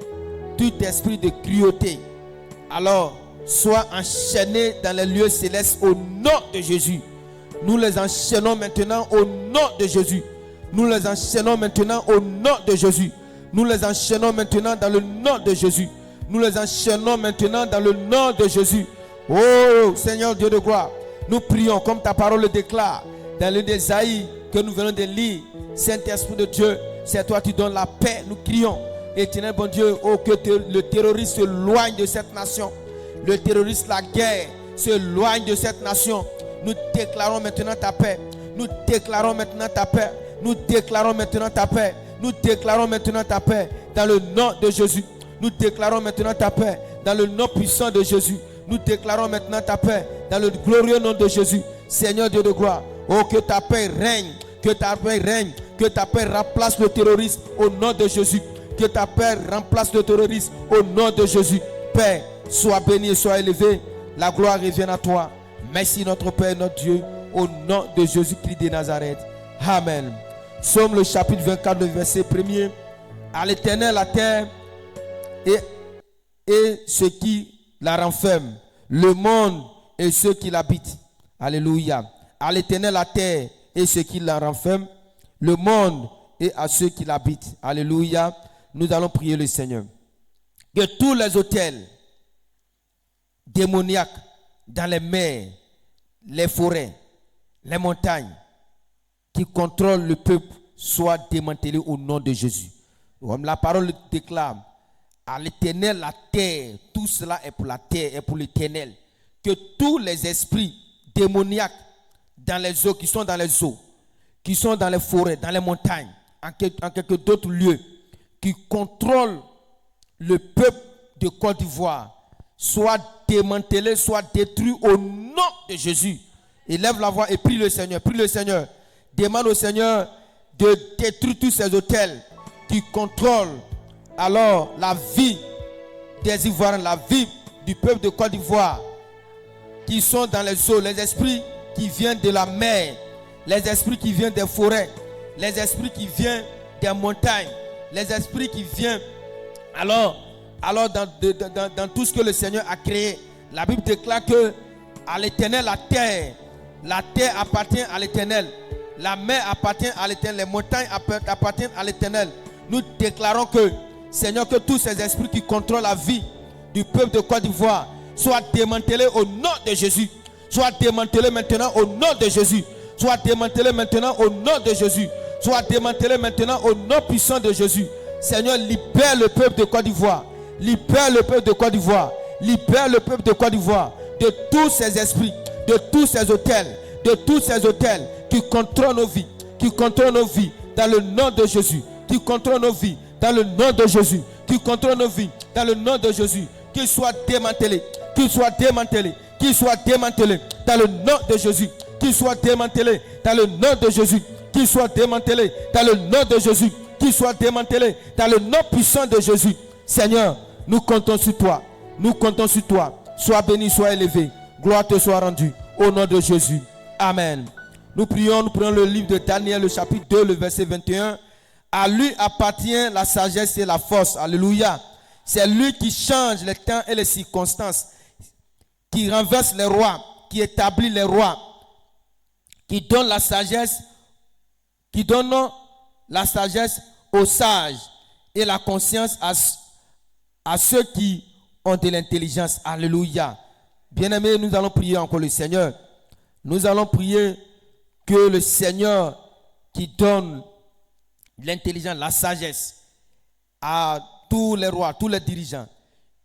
tout esprit de cruauté, alors soit enchaîné dans les lieux célestes au nom de Jésus. Nous les enchaînons maintenant au nom de Jésus. Nous les enchaînons maintenant au nom de Jésus. Nous les enchaînons maintenant dans le nom de Jésus. Nous les enchaînons maintenant dans le nom de Jésus. Oh Seigneur Dieu de gloire, nous prions comme ta parole le déclare dans le d'Ésaïe que nous venons de lire. Saint-Esprit de Dieu, c'est toi qui donnes la paix. Nous crions, éternel bon Dieu, oh, que le terroriste se loigne de cette nation. Le terroriste, la guerre, se loigne de cette nation. Nous déclarons maintenant ta paix. Nous déclarons maintenant ta paix. Nous déclarons maintenant ta paix. Nous déclarons maintenant ta paix dans le nom de Jésus. Nous déclarons maintenant ta paix dans le nom puissant de Jésus. Nous déclarons maintenant ta paix dans le glorieux nom de Jésus. Seigneur Dieu de gloire, oh que ta paix règne, que ta paix règne, que ta paix remplace le terrorisme au nom de Jésus. Que ta paix remplace le terrorisme au nom de Jésus. Père, sois béni et sois élevé. La gloire revienne à toi. Merci notre Père, notre Dieu, au nom de Jésus-Christ de Nazareth. Amen. Psaume le chapitre 24, le verset 1er. À l'Éternel la terre et ce qui la renferme, le monde et ceux qui l'habitent. Alléluia. À l'Éternel la terre et ce qui la renferme, le monde et à ceux qui l'habitent. Alléluia. Nous allons prier le Seigneur. Que tous les autels démoniaques dans les mers, les forêts, les montagnes qui contrôlent le peuple soient démantelés au nom de Jésus. Comme la parole déclare, à l'Éternel la terre, tout cela est pour la terre et pour l'Éternel. Que tous les esprits démoniaques dans les eaux, qui sont dans les eaux, qui sont dans les forêts, dans les montagnes, en quelques d'autres lieux, qui contrôlent le peuple de Côte d'Ivoire, soient démantelés, soient détruits au nom de Jésus. Élève la voix et prie le Seigneur. Prie le Seigneur. Demande au Seigneur de détruire tous ces hôtels qui contrôlent alors la vie des Ivoiriens, la vie du peuple de Côte d'Ivoire, qui sont dans les eaux, les esprits qui viennent de la mer, les esprits qui viennent des forêts, les esprits qui viennent des montagnes, les esprits qui viennent alors dans tout ce que le Seigneur a créé. La Bible déclare que à l'Éternel la terre appartient à l'Éternel, la mer appartient à l'Éternel, les montagnes appartiennent à l'Éternel. Nous déclarons que, Seigneur, que tous ces esprits qui contrôlent la vie du peuple de Côte d'Ivoire soient démantelés au nom de Jésus. Soient démantelés maintenant au nom de Jésus. Soient démantelés maintenant au nom de Jésus. Soient démantelés maintenant au nom puissant de Jésus. Seigneur, libère le peuple de Côte d'Ivoire. Libère le peuple de Côte d'Ivoire. Libère le peuple de Côte d'Ivoire de tous ces esprits, de tous ces hôtels, qui contrôlent nos vies, qui contrôlent nos vies, dans le nom de Jésus, qui contrôle nos vies, dans le nom de Jésus, qui contrôle nos vies, dans le nom de Jésus, qu'il soit démantelé, qu'il soit démantelé, qu'il soit démantelé, dans le nom de Jésus, qu'il soit démantelé, dans le nom de Jésus, qu'il soit démantelé, dans le nom de Jésus, qu'il soit démantelé, dans le nom puissant de Jésus. Seigneur, nous comptons sur toi, nous comptons sur toi. Sois béni, sois élevé, gloire te soit rendue, au nom de Jésus. Amen. Nous prions le livre de Daniel, le chapitre 2, le verset 21. À lui appartient la sagesse et la force. Alléluia. C'est lui qui change les temps et les circonstances, qui renverse les rois, qui établit les rois, qui donne la sagesse, aux sages et la conscience à ceux qui ont de l'intelligence. Alléluia. Bien-aimés, nous allons prier encore le Seigneur. Nous allons prier que le Seigneur qui donne l'intelligence, la sagesse à tous les rois, tous les dirigeants,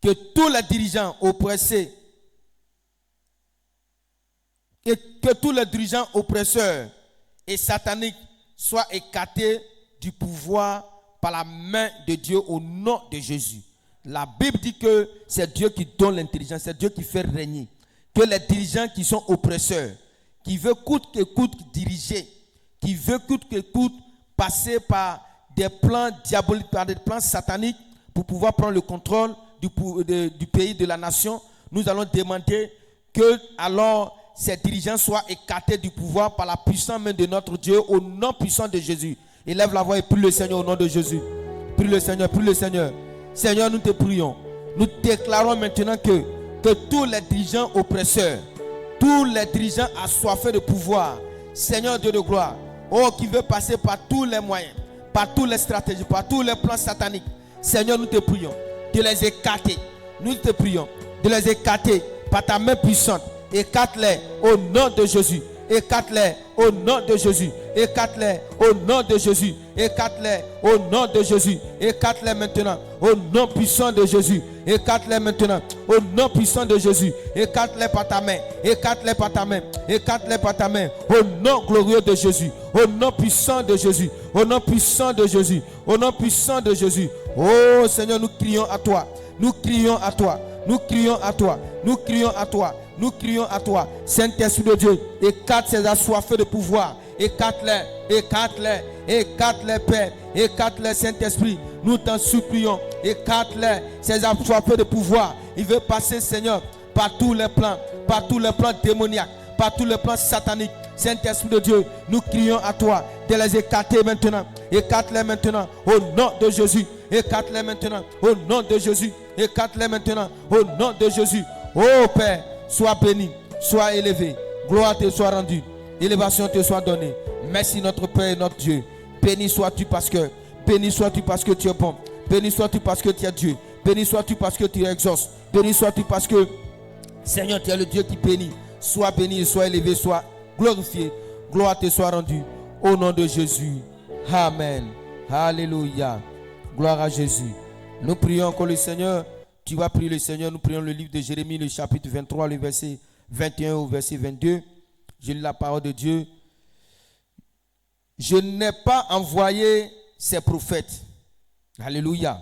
que tous les dirigeants oppressés et que tous les dirigeants oppresseurs et sataniques soient écartés du pouvoir par la main de Dieu au nom de Jésus. La Bible dit que c'est Dieu qui donne l'intelligence, c'est Dieu qui fait régner. Que les dirigeants qui sont oppresseurs, qui veulent coûte que coûte diriger, qui veulent coûte que coûte passer par des plans diaboliques, par des plans sataniques pour pouvoir prendre le contrôle du pays, de la nation, nous allons demander que alors ces dirigeants soient écartés du pouvoir par la puissante main de notre Dieu au nom puissant de Jésus. Élève la voix et prie le Seigneur au nom de Jésus. Prie le Seigneur, prie le Seigneur. Seigneur, nous te prions. Nous déclarons maintenant que tous les dirigeants oppresseurs, tous les dirigeants assoiffés de pouvoir, Seigneur Dieu de gloire, qui veut passer par tous les moyens, par toutes les stratégies, par tous les plans sataniques, Seigneur, nous te prions de les écarter. Nous te prions de les écarter par ta main puissante. Écarte-les au nom de Jésus. Écarte-les au nom de Jésus. Écarte-les au nom de Jésus. Écarte-les au nom de Jésus. Écarte-les maintenant au nom puissant de Jésus. Écarte-les maintenant au nom puissant de Jésus. Écarte-les par ta main. Écarte-les par ta main. Écarte-les par ta main. Au nom glorieux de Jésus. Au nom puissant de Jésus. Au nom puissant de Jésus. Au nom puissant de Jésus. Oh Seigneur, nous crions à toi. Nous crions à toi. Nous crions à toi. Nous crions à toi. Nous crions à toi. Saint-Esprit de Dieu, écarte ces assoiffés de pouvoir. Écarte-les. Écarte-les. Écarte-les, Père. Écarte-les, Saint-Esprit. Nous t'en supplions. Écarte-les. Ces assoiffés de pouvoir. Il veut passer, Seigneur, par tous les plans démoniaques, par tous les plans sataniques. Saint-Esprit de Dieu, nous crions à toi de les écarter maintenant. Écarte-les maintenant au nom de Jésus. Écarte-les maintenant au nom de Jésus. Écarte-les maintenant au nom de Jésus. Oh Père, sois béni, sois élevé. Gloire te soit rendue. Élévation te soit donnée. Merci notre Père et notre Dieu. Béni sois-tu parce que tu es bon. Béni sois-tu parce que tu es Dieu. Béni sois-tu parce que tu exauces. Béni sois-tu parce que Seigneur, tu es le Dieu qui bénit. Sois béni, sois élevé, sois glorifié. Gloire te soit rendue. Au nom de Jésus. Amen. Alléluia. Gloire à Jésus. Nous prions encore le Seigneur. Tu vas prier le Seigneur. Nous prions le livre de Jérémie, le chapitre 23, le verset 21 au verset 22. Je lis la parole de Dieu. Je n'ai pas envoyé ces prophètes. Alléluia.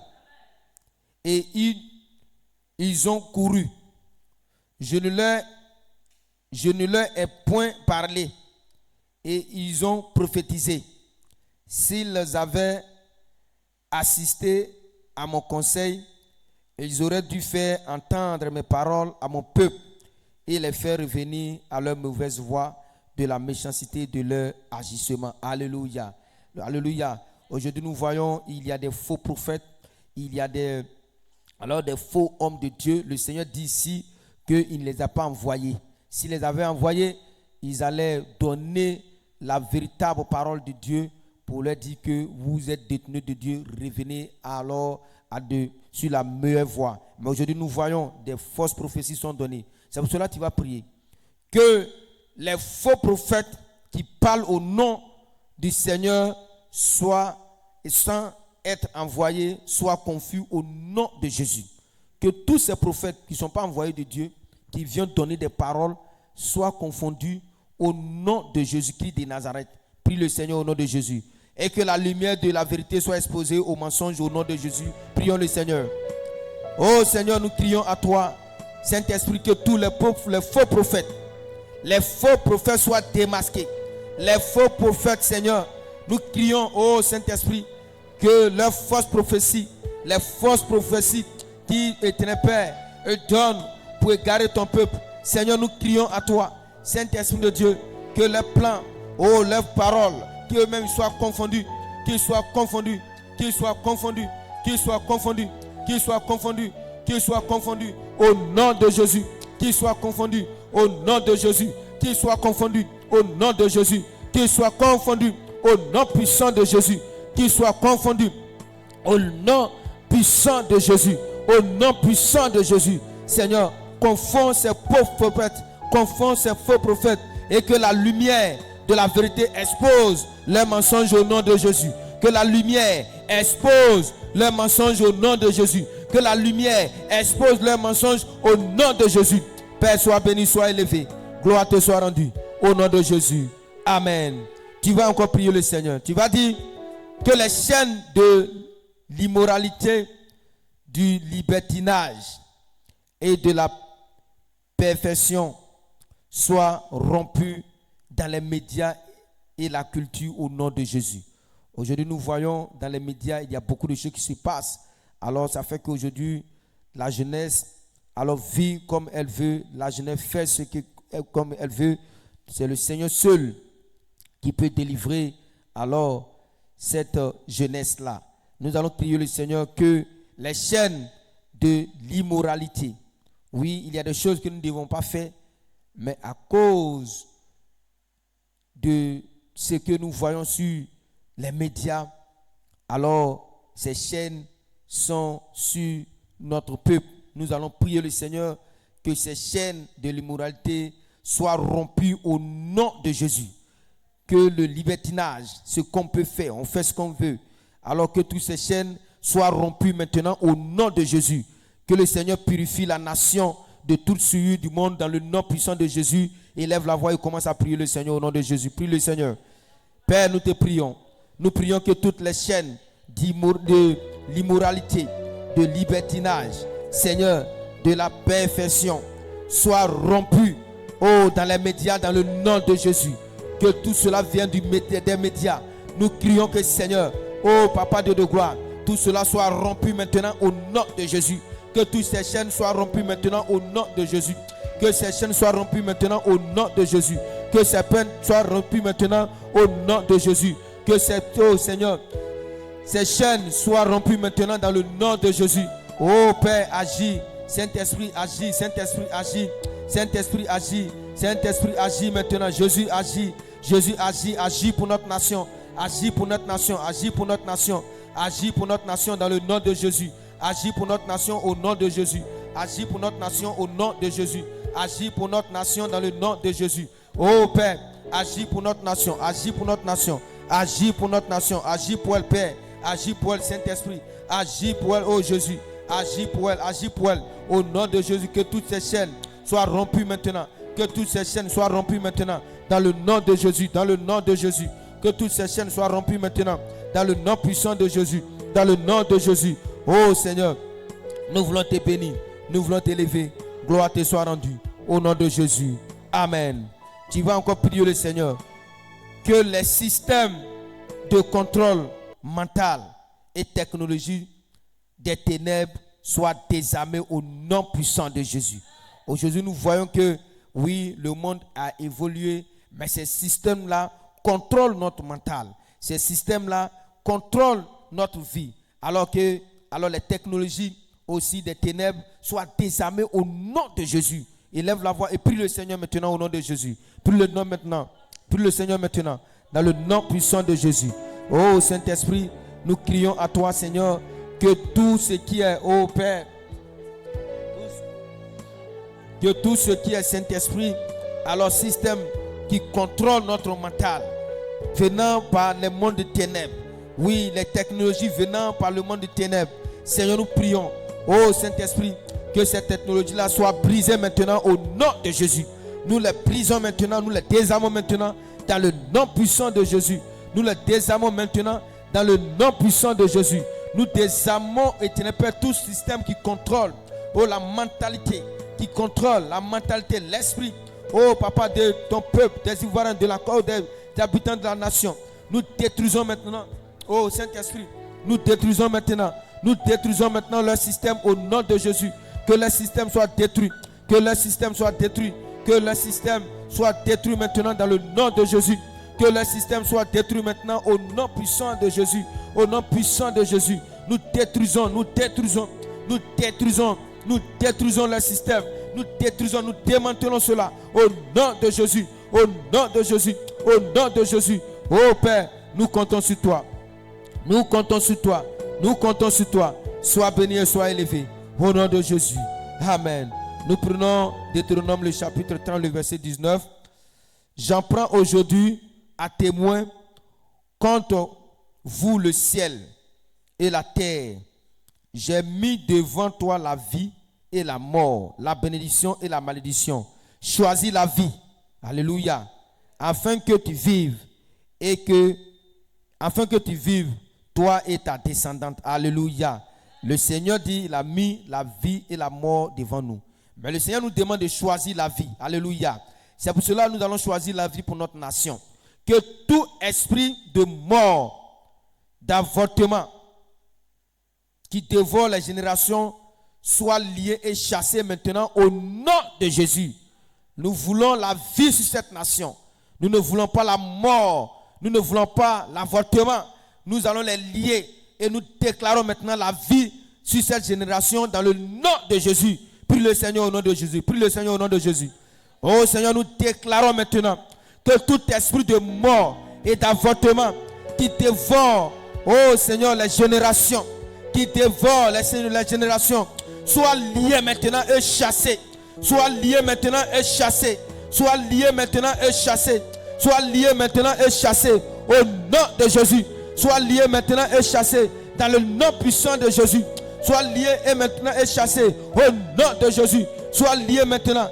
Et ils ont couru. Je ne leur ai point parlé. Et ils ont prophétisé. S'ils avaient assisté à mon conseil, ils auraient dû faire entendre mes paroles à mon peuple et les faire revenir à leur mauvaise voie de la méchanceté de leur agissement. Alléluia. Alléluia. Aujourd'hui, nous voyons, il y a des faux prophètes, il y a des faux hommes de Dieu. Le Seigneur dit ici qu'il ne les a pas envoyés. S'il les avait envoyés, ils allaient donner la véritable parole de Dieu pour leur dire que vous êtes détenus de Dieu, revenez alors sur la meilleure voie. Mais aujourd'hui, nous voyons des fausses prophéties sont données. C'est pour cela que tu vas prier. Que les faux prophètes qui parlent au nom du Seigneur soient, sans être envoyés, soient confus au nom de Jésus. Que tous ces prophètes qui ne sont pas envoyés de Dieu, qui viennent donner des paroles, soient confondus au nom de Jésus-Christ de Nazareth. Prie le Seigneur au nom de Jésus. et que la lumière de la vérité soit exposée au mensonge au nom de Jésus. Prions le Seigneur. Oh Seigneur, nous crions à toi, Saint-Esprit, que tous les faux prophètes soient démasqués. Les faux prophètes, Seigneur, nous crions, oh Saint-Esprit, que leurs fausses prophéties, les fausses prophéties qui, Éternel Père, donnent pour égarer ton peuple. Seigneur, nous crions à toi, Saint-Esprit de Dieu, que leurs plans, oh leurs paroles, qu'eux-mêmes soient confondus, qu'ils soient confondus, qu'ils soient confondus, qu'ils soient confondus, qu'ils soient confondus, qu'ils soient confondus, au nom de Jésus, qu'ils soient confondus, au nom de Jésus, qu'ils soient confondus, au nom de Jésus, qu'ils soient confondus, au nom puissant de Jésus, qu'ils soient confondus, au nom puissant de Jésus, au nom puissant de Jésus. Seigneur, confonds ces pauvres prophètes, confonds ces faux prophètes, et que la lumière de la vérité expose les mensonges au nom de Jésus. Que la lumière expose les mensonges au nom de Jésus. Que la lumière expose les mensonges au nom de Jésus. Père, sois béni, sois élevé. Gloire te soit rendue au nom de Jésus. Amen. Tu vas encore prier le Seigneur. Tu vas dire que les chaînes de l'immoralité, du libertinage et de la perfection soient rompues dans les médias et la culture au nom de Jésus. Aujourd'hui, nous voyons dans les médias, il y a beaucoup de choses qui se passent. Alors, ça fait qu'aujourd'hui, la jeunesse, alors vit comme elle veut, la jeunesse fait comme elle veut. C'est le Seigneur seul qui peut délivrer alors cette jeunesse-là. Nous allons prier le Seigneur que les chaînes de l'immoralité, oui, il y a des choses que nous ne devons pas faire, mais à cause de ce que nous voyons sur les médias, alors ces chaînes sont sur notre peuple. Nous allons prier le Seigneur que ces chaînes de l'immoralité soient rompues au nom de Jésus. Que le libertinage, ce qu'on peut faire, on fait ce qu'on veut, alors que toutes ces chaînes soient rompues maintenant au nom de Jésus. Que le Seigneur purifie la nation de toute souillure du monde dans le nom puissant de Jésus. Élève la voix et commence à prier le Seigneur au nom de Jésus. Prie le Seigneur. Père, nous te prions. Nous prions que toutes les chaînes de l'immoralité, de libertinage, Seigneur, de la perfection, soient rompues, oh, dans les médias, dans le nom de Jésus. Que tout cela vienne des médias. Nous crions que Seigneur, oh Papa Dieu de gloire, tout cela soit rompu maintenant au nom de Jésus. Que toutes ces chaînes soient rompues maintenant au nom de Jésus. Que ces chaînes soient rompues maintenant au nom de Jésus. Que ces peines soient rompues maintenant au nom de Jésus. Que oh Seigneur, ces chaînes soient rompues maintenant dans le nom de Jésus. Oh Père, agis. Saint-Esprit, agis. Saint-Esprit, agis. Saint-Esprit, agis. Saint-Esprit, agis maintenant. Jésus, agis. Jésus, agis. Agis pour notre nation. Agis pour notre nation. Agis pour notre nation. Agis pour notre nation dans le nom de Jésus. Agis pour notre nation au nom de Jésus. Agis pour notre nation au nom de Jésus. Agis pour notre nation dans le nom de Jésus. Oh Père, agis pour notre nation. Agis pour notre nation. Agis pour notre nation. Agis pour elle, Père. Agis pour elle, Saint-Esprit. Agis pour elle, oh Jésus. Agis pour elle. Agis pour elle. Au nom de Jésus, que toutes ces chaînes soient rompues maintenant. Que toutes ces chaînes soient rompues maintenant. Dans le nom de Jésus. Dans le nom de Jésus. Que toutes ces chaînes soient rompues maintenant. Dans le nom puissant de Jésus. Dans le nom de Jésus. Oh Seigneur, nous voulons te bénir. Nous voulons t'élever. Gloire te soit rendue. Au nom de Jésus. Amen. Tu vas encore prier le Seigneur. Que les systèmes de contrôle mental et technologie des ténèbres soient désarmés au nom puissant de Jésus. Aujourd'hui, nous voyons que oui, le monde a évolué, mais ces systèmes-là contrôlent notre mental. Ces systèmes-là contrôlent notre vie. Alors les technologies aussi des ténèbres soient désarmées au nom de Jésus. Élève la voix et prie le Seigneur maintenant au nom de Jésus. Prie le nom maintenant. Prie le Seigneur maintenant. Dans le nom puissant de Jésus. Oh Saint-Esprit, nous crions à toi Seigneur, que tout ce qui est, oh Père, que tout ce qui est Saint-Esprit, alors système qui contrôle notre mental, venant par le monde de ténèbres. Oui, les technologies venant par le monde de ténèbres. Seigneur, nous prions, oh Saint-Esprit, que cette technologie-là soit brisée maintenant au nom de Jésus. Nous les brisons maintenant, nous les désarmons maintenant dans le nom puissant de Jésus. Nous les désarmons maintenant dans le nom puissant de Jésus. Nous désarmons, éternel Père, tout système qui contrôle, oh, la mentalité, qui contrôle la mentalité, l'esprit, oh Papa, de ton peuple, des Ivoiriens, de la côte, des habitants de la nation. Nous détruisons maintenant, oh Saint-Esprit, nous détruisons maintenant leur système au nom de Jésus. Que leur système soit détruit, que leur système soit détruit, que leur système soit détruit maintenant dans le nom de Jésus. Que leur système soit détruit maintenant au nom puissant de Jésus. Au nom puissant de Jésus. Nous détruisons leur système. Nous détruisons, nous démantelons cela au nom de Jésus. Au nom de Jésus. Au nom de Jésus. Oh Père, nous comptons sur toi. Nous comptons sur toi. Nous comptons sur toi. Sois béni et sois élevé. Au nom de Jésus. Amen. Nous prenons Deutéronome le chapitre 30, le verset 19. J'en prends aujourd'hui à témoin contre vous le ciel et la terre. J'ai mis devant toi la vie et la mort, la bénédiction et la malédiction. Choisis la vie. Alléluia. Afin que tu vives toi et ta descendante. Alléluia. Le Seigneur dit, il a mis la vie et la mort devant nous. Mais le Seigneur nous demande de choisir la vie. Alléluia. C'est pour cela que nous allons choisir la vie pour notre nation. Que tout esprit de mort, d'avortement, qui dévore les générations, soit lié et chassé maintenant au nom de Jésus. Nous voulons la vie sur cette nation. Nous ne voulons pas la mort. Nous ne voulons pas l'avortement. Nous allons les lier et nous déclarons maintenant la vie sur cette génération dans le nom de Jésus. Prie le Seigneur au nom de Jésus. Prie le Seigneur au nom de Jésus. Oh Seigneur, nous déclarons maintenant que tout esprit de mort et d'avortement qui dévore, oh Seigneur, les générations, qui dévore les générations, soit lié maintenant et chassé. Soit lié maintenant et chassé. Soit lié maintenant et chassé. Soit lié maintenant et chassé au nom de Jésus. Soit lié maintenant et chassé dans le nom puissant de Jésus. Soit lié et maintenant et chassé au nom de Jésus. Soit lié maintenant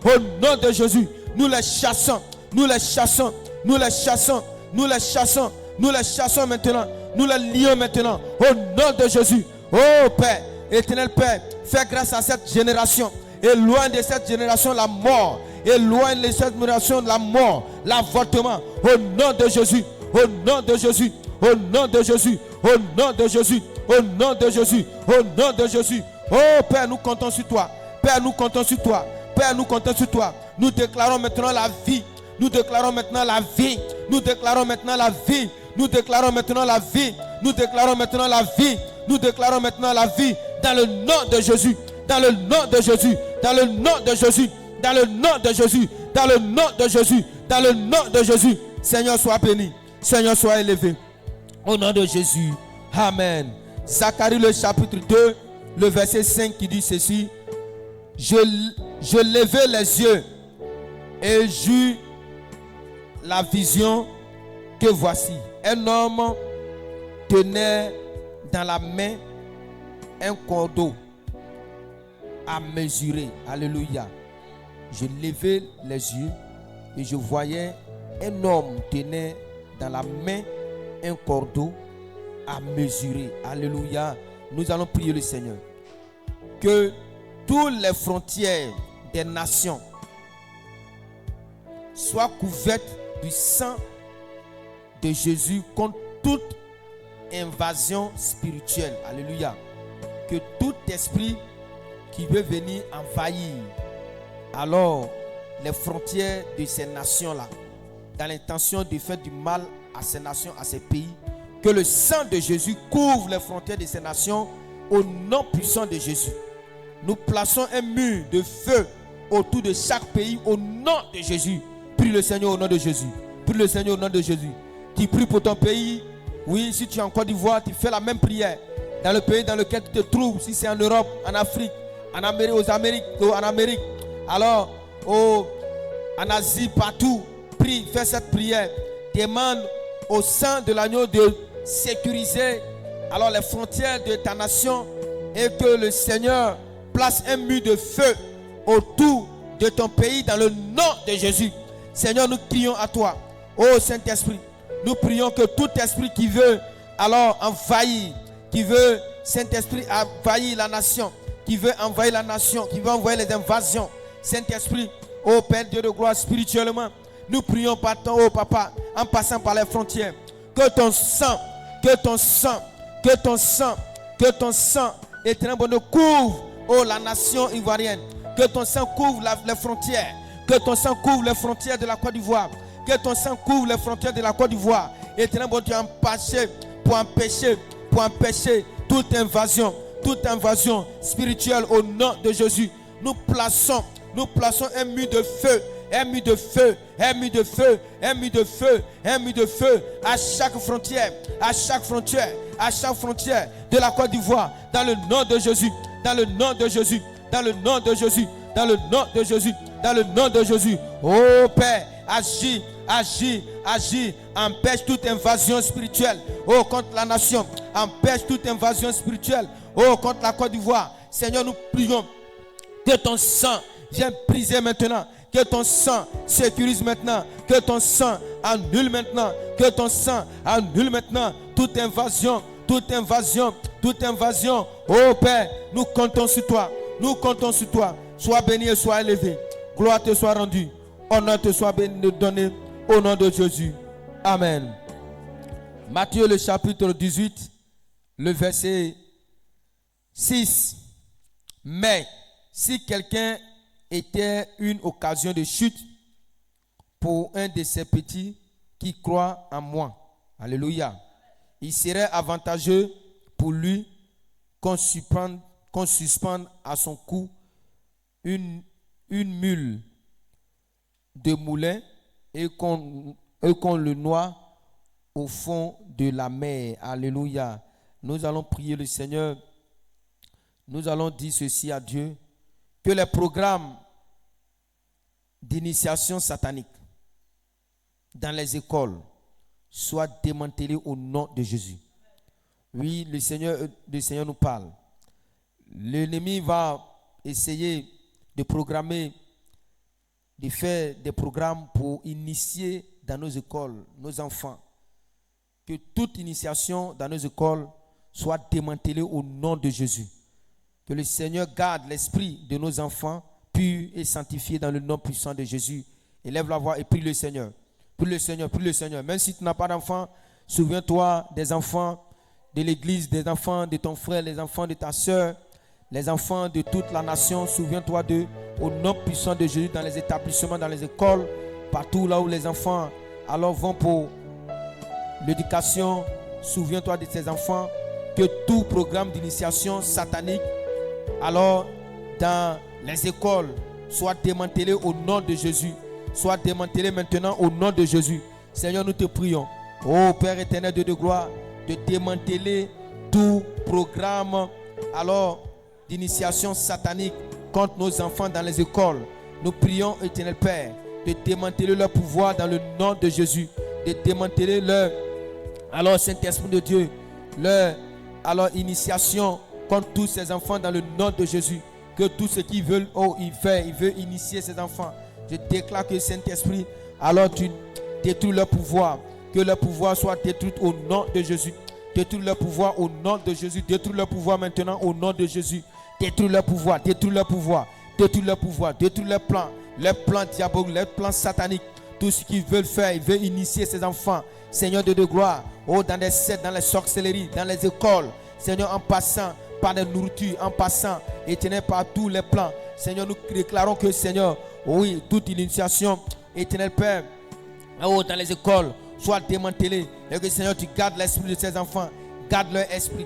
au nom de Jésus. Nous les chassons, nous les chassons, nous les chassons, nous les chassons, nous les chassons maintenant. Nous les lions maintenant au nom de Jésus. Oh Père, éternel Père, fais grâce à cette génération. Éloigne de cette génération la mort. Éloigne de cette génération la mort, l'avortement. Au nom de Jésus. Au nom de Jésus. Au nom de Jésus. Au nom de Jésus. Au nom de Jésus. Au nom de Jésus. Oh Père, nous comptons sur toi. Père, nous comptons sur toi. Père, nous comptons sur toi. Nous déclarons maintenant la vie. Nous déclarons maintenant la vie. Nous déclarons maintenant la vie. Nous déclarons maintenant la vie. Nous déclarons maintenant la vie. Nous déclarons maintenant la vie. Dans le nom de Jésus. Dans le nom de Jésus. Dans le nom de Jésus. Dans le nom de Jésus. Dans le nom de Jésus. Dans le nom de Jésus. Seigneur, sois béni. Seigneur, sois élevé. Au nom de Jésus. Amen. Zacharie le chapitre 2, le verset 5 qui dit ceci. Je levai les yeux et j'eus la vision que voici. Un homme tenait dans la main un cordeau à mesurer. Alléluia. Je levai les yeux et je voyais un homme tenait dans la main un cordeau à mesurer. Alléluia. Nous allons prier le Seigneur. Que toutes les frontières des nations soient couvertes du sang de Jésus contre toute invasion spirituelle. Alléluia. Que tout esprit qui veut venir envahir alors les frontières de ces nations-là, dans l'intention de faire du mal à ces nations, à ces pays, que le sang de Jésus couvre les frontières de ces nations au nom puissant de Jésus. Nous plaçons un mur de feu autour de chaque pays au nom de Jésus. Prie le Seigneur au nom de Jésus. Prie le Seigneur au nom de Jésus. Tu pries pour ton pays. Oui, si tu es en Côte d'Ivoire, tu fais la même prière. Dans le pays dans lequel tu te trouves, si c'est en Europe, en Afrique, en Amérique, en Amérique, alors en Asie, partout, prie, fais cette prière. Demande au sang de l'agneau de sécuriser alors les frontières de ta nation et que le Seigneur place un mur de feu autour de ton pays dans le nom de Jésus. Seigneur, nous crions à toi. Oh Saint-Esprit, Nous prions que tout esprit qui veut alors envahir, qui veut, Saint-Esprit, envahir la nation, qui veut envahir la nation, qui veut envoyer les invasions. Saint-Esprit, ô Père Dieu de gloire, spirituellement, nous prions par ton, ô Papa, en passant par les frontières, que ton sang, que ton sang, que ton sang, que ton sang, éternel bon Dieu, couvre, ô la nation ivoirienne, que ton sang couvre les frontières, que ton sang couvre les frontières de la Côte d'Ivoire, que ton sang couvre les frontières de la Côte d'Ivoire, éternel bon Dieu, pour empêcher toute invasion spirituelle au nom de Jésus. Nous plaçons un mur de feu, un mur de feu, un mur de feu, un mur de feu, un mur de feu à chaque frontière, à chaque frontière, à chaque frontière de la Côte d'Ivoire, dans le nom de Jésus, dans le nom de Jésus, dans le nom de Jésus, dans le nom de Jésus, dans le nom de Jésus. Oh Père, agis, agis, agis, empêche toute invasion spirituelle, oh, contre la nation, empêche toute invasion spirituelle, oh, contre la Côte d'Ivoire. Seigneur, nous prions que ton sang vienne briser maintenant, que ton sang sécurise maintenant, que ton sang annule maintenant, que ton sang annule maintenant toute invasion, toute invasion, toute invasion. Oh Père, nous comptons sur toi, nous comptons sur toi. Sois béni et sois élevé. Gloire te soit rendue, honneur te soit béni donné au nom de Jésus. Amen. Matthieu le chapitre 18, le verset 6. Mais si quelqu'un était une occasion de chute pour un de ces petits qui croient en moi, alléluia, il serait avantageux pour lui qu'on suspende à son cou une mule de moulin et qu'on le noie au fond de la mer. Alléluia. Nous allons prier le Seigneur. Nous allons dire ceci à Dieu, que les programmes d'initiation satanique dans les écoles soient démantelés au nom de Jésus. Oui, le Seigneur nous parle. L'ennemi va essayer de programmer, de faire des programmes pour initier dans nos écoles, nos enfants. Que toute initiation dans nos écoles soit démantelée au nom de Jésus. Que le Seigneur garde l'esprit de nos enfants pur et sanctifié dans le nom puissant de Jésus. Élève la voix et prie le Seigneur. Prie le Seigneur, prie le Seigneur. Même si tu n'as pas d'enfants, souviens-toi des enfants de l'église, des enfants de ton frère, les enfants de ta soeur, les enfants de toute la nation. Souviens-toi d'eux au nom puissant de Jésus dans les établissements, dans les écoles, partout là où les enfants alors vont pour l'éducation. Souviens-toi de ces enfants. Que tout programme d'initiation satanique alors dans les écoles soit démantelé au nom de Jésus. Soit démantelé maintenant au nom de Jésus. Seigneur, nous te prions, ô Père éternel Dieu de gloire, de démanteler tout programme alors d'initiation satanique contre nos enfants dans les écoles. Nous prions, éternel Père, de démanteler leur pouvoir dans le nom de Jésus, de démanteler leur alors Saint-Esprit de Dieu, leur alors initiation contre tous ces enfants dans le nom de Jésus. Que tout ce qu'ils veulent, il veut initier ces enfants. Je déclare que Saint-Esprit, alors tu détruis leur pouvoir. Que leur pouvoir soit détruit au nom de Jésus. Détruis leur pouvoir au nom de Jésus. Détruis leur pouvoir maintenant au nom de Jésus. Détruis leur pouvoir, détruis leur pouvoir, détruis leur pouvoir, détruis leur plan diaboliques, leurs plans sataniques. Tout ce qu'ils veulent faire, ils veulent initier ces enfants. Seigneur Dieu de gloire, dans les sectes, dans les sorcelleries, dans les écoles. Seigneur, en passant par la nourriture, en passant, éternel, par tous les plans. Seigneur, nous déclarons que, Seigneur, oui, toute initiation, éternel Père, dans les écoles, soit démantelée. Et que, Seigneur, tu gardes l'esprit de ces enfants. Garde leur esprit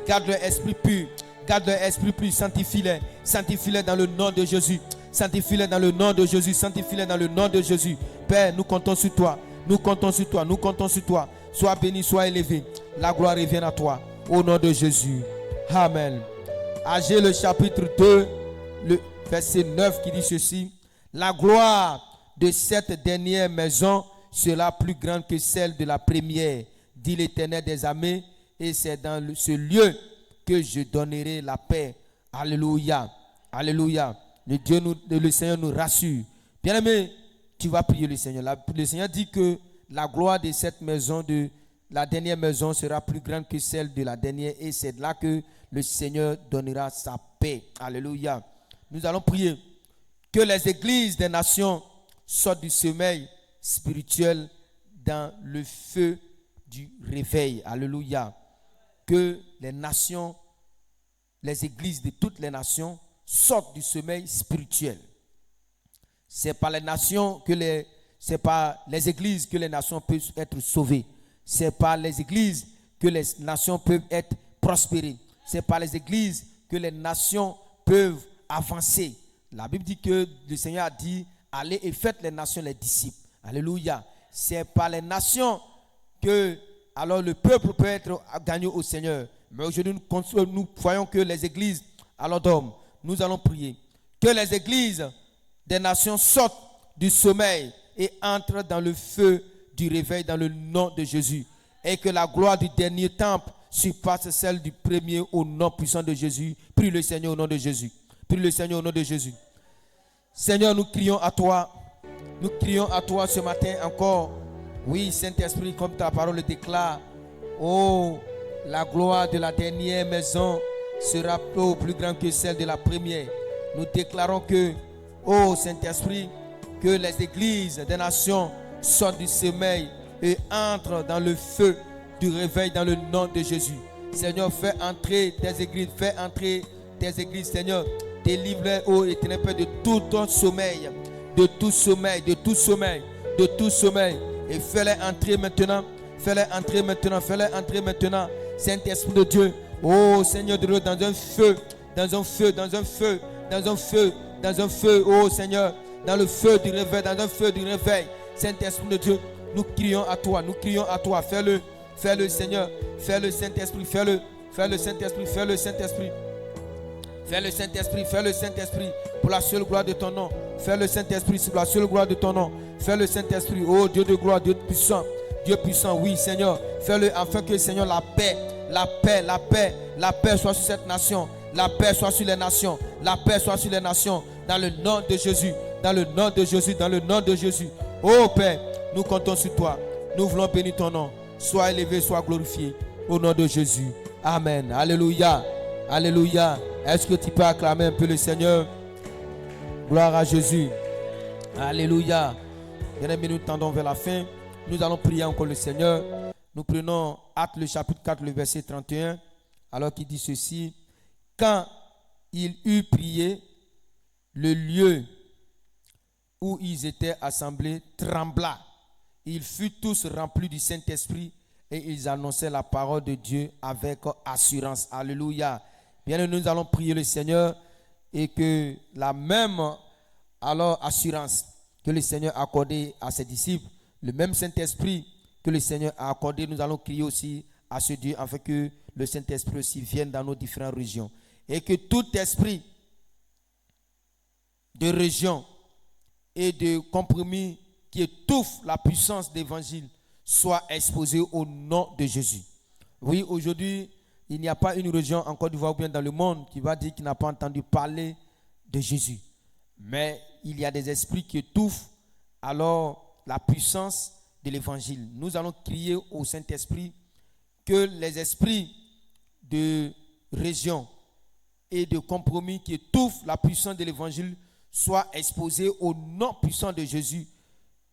pur. Garde leur esprit pur. Sanctifie-les dans le nom de Jésus. Sanctifie-les dans le nom de Jésus. Sanctifie-les dans le nom de Jésus. Père, nous comptons sur toi. Nous comptons sur toi. Nous comptons sur toi. Sois béni, sois élevé. La gloire revienne à toi. Au nom de Jésus. Amen. Agé le chapitre 2, le verset 9 qui dit ceci. La gloire de cette dernière maison sera plus grande que celle de la première, dit l'Éternel des armées, et c'est dans ce lieu que je donnerai la paix. Alléluia. Alléluia. Le Seigneur nous rassure. Bien-aimé, tu vas prier le Seigneur. Le Seigneur dit que la gloire de cette maison de la dernière maison sera plus grande que celle de la dernière, et c'est là que le Seigneur donnera sa paix. Alléluia. Nous allons prier que les églises des nations sortent du sommeil spirituel dans le feu du réveil. Alléluia. Que les nations, les églises de toutes les nations sortent du sommeil spirituel. C'est par les nations que c'est par les églises que les nations peuvent être sauvées. C'est par les églises que les nations peuvent être prospérées. C'est par les églises que les nations peuvent avancer. La Bible dit que le Seigneur a dit, allez et faites les nations les disciples. Alléluia. C'est par les nations que alors le peuple peut être gagné au Seigneur. Mais aujourd'hui, nous voyons que les églises, alors d'hommes, nous allons prier que les églises des nations sortent du sommeil et entrent dans le feu du réveil dans le nom de Jésus. Et que la gloire du dernier temple surpasse celle du premier au nom puissant de Jésus. Prie le Seigneur au nom de Jésus. Prie le Seigneur au nom de Jésus. Seigneur, nous crions à toi. Nous crions à toi ce matin encore. Oui, Saint-Esprit, comme ta parole le déclare. Oh, la gloire de la dernière maison sera plus grande que celle de la première. Nous déclarons que, oh Saint-Esprit, que les églises des nations sortent du sommeil et entrent dans le feu du réveil dans le nom de Jésus. Seigneur, fais entrer tes églises, Seigneur. Délivre-les, ô éternel Père, de tout ton sommeil, de tout sommeil. Et fais-les entrer maintenant, Saint-Esprit de Dieu. Oh Seigneur de Dieu, dans un feu, oh Seigneur, dans le feu du réveil, Saint-Esprit de Dieu, nous crions à toi, fais-le Seigneur, fais-le Saint-Esprit, fais-le Saint-Esprit, pour la seule gloire de ton nom. Fais le Saint-Esprit, pour la seule gloire de ton nom. Fais le Saint-Esprit, oh Dieu de gloire, Dieu puissant, oui Seigneur. Fais-le afin que Seigneur, la paix soit sur cette nation. La paix soit sur les nations. Dans le nom de Jésus. Oh Père, nous comptons sur toi. Nous voulons bénir ton nom. Sois élevé, sois glorifié. Au nom de Jésus. Amen. Alléluia. Alléluia. Est-ce que tu peux acclamer un peu le Seigneur? Gloire à Jésus. Alléluia. Bien-aimés, nous tendons vers la fin. Nous allons prier encore le Seigneur. Nous prenons Actes le chapitre 4, le verset 31. Alors qu'il dit ceci. Quand il eut prié, le lieu où ils étaient assemblés trembla. Ils furent tous remplis du Saint-Esprit et ils annonçaient la parole de Dieu avec assurance. Alléluia. Bien, nous allons prier le Seigneur et que la même assurance que le Seigneur a accordée à ses disciples, le même Saint-Esprit que le Seigneur a accordé, nous allons crier aussi à ce Dieu afin que le Saint-Esprit aussi vienne dans nos différentes régions. Et que tout esprit de région et de compromis qui étouffe la puissance d'évangile soit exposé au nom de Jésus. Oui, aujourd'hui, il n'y a pas une région en Côte d'Ivoire ou bien dans le monde qui va dire qu'il n'a pas entendu parler de Jésus. Mais il y a des esprits qui étouffent alors la puissance de l'évangile. Nous allons crier au Saint-Esprit que les esprits de région et de compromis qui étouffent la puissance de l'évangile soient exposés au nom puissant de Jésus.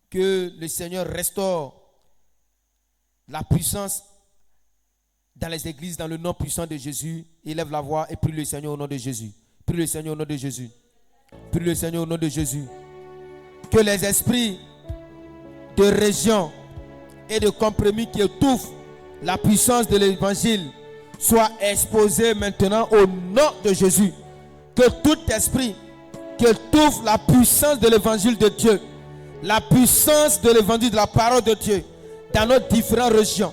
Que le Seigneur restaure la puissance dans les églises, dans le nom puissant de Jésus. Élève la voix et prie le Seigneur au nom de Jésus. Prie le Seigneur au nom de Jésus. Prie le Seigneur au nom de Jésus. Que les esprits de région et de compromis qui étouffent la puissance de l'évangile soient exposés maintenant au nom de Jésus. Que tout esprit qui étouffe la puissance de l'évangile de Dieu, la puissance de l'évangile de la parole de Dieu dans nos différentes régions,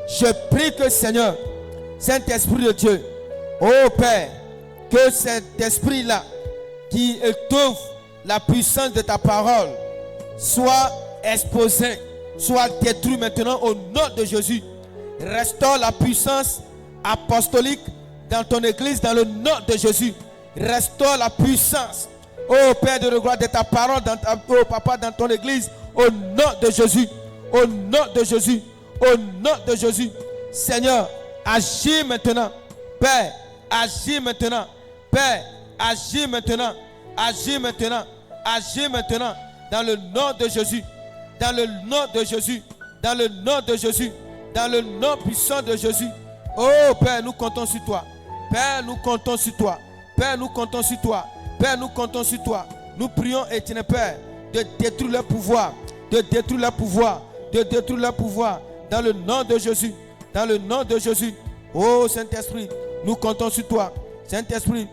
je prie que Seigneur, Saint-Esprit de Dieu, ô Père, que cet esprit-là qui étouffe la puissance de ta parole soit exposé, soit détruit maintenant au nom de Jésus. Restaure la puissance apostolique dans ton église dans le nom de Jésus. Restaure la puissance, ô Père de gloire, de ta parole, oh Papa, dans ton église au nom de Jésus. Au nom de Jésus. Au nom de Jésus. Seigneur, agis maintenant. Père, agis maintenant. Père, agis maintenant. Agis maintenant. Agis maintenant. Dans le nom de Jésus. Dans le nom de Jésus. Dans le nom de Jésus. Dans le nom puissant de Jésus. Oh Père, nous comptons sur toi. Père, nous comptons sur toi. Père, nous comptons sur toi. Père, nous comptons sur toi. Nous prions, éternel Père, de détruire leur pouvoir. De détruire leur pouvoir. De détruire leur pouvoir. Dans le nom de Jésus. Dans le nom de Jésus. Oh Saint-Esprit, nous comptons sur toi. Saint-Esprit,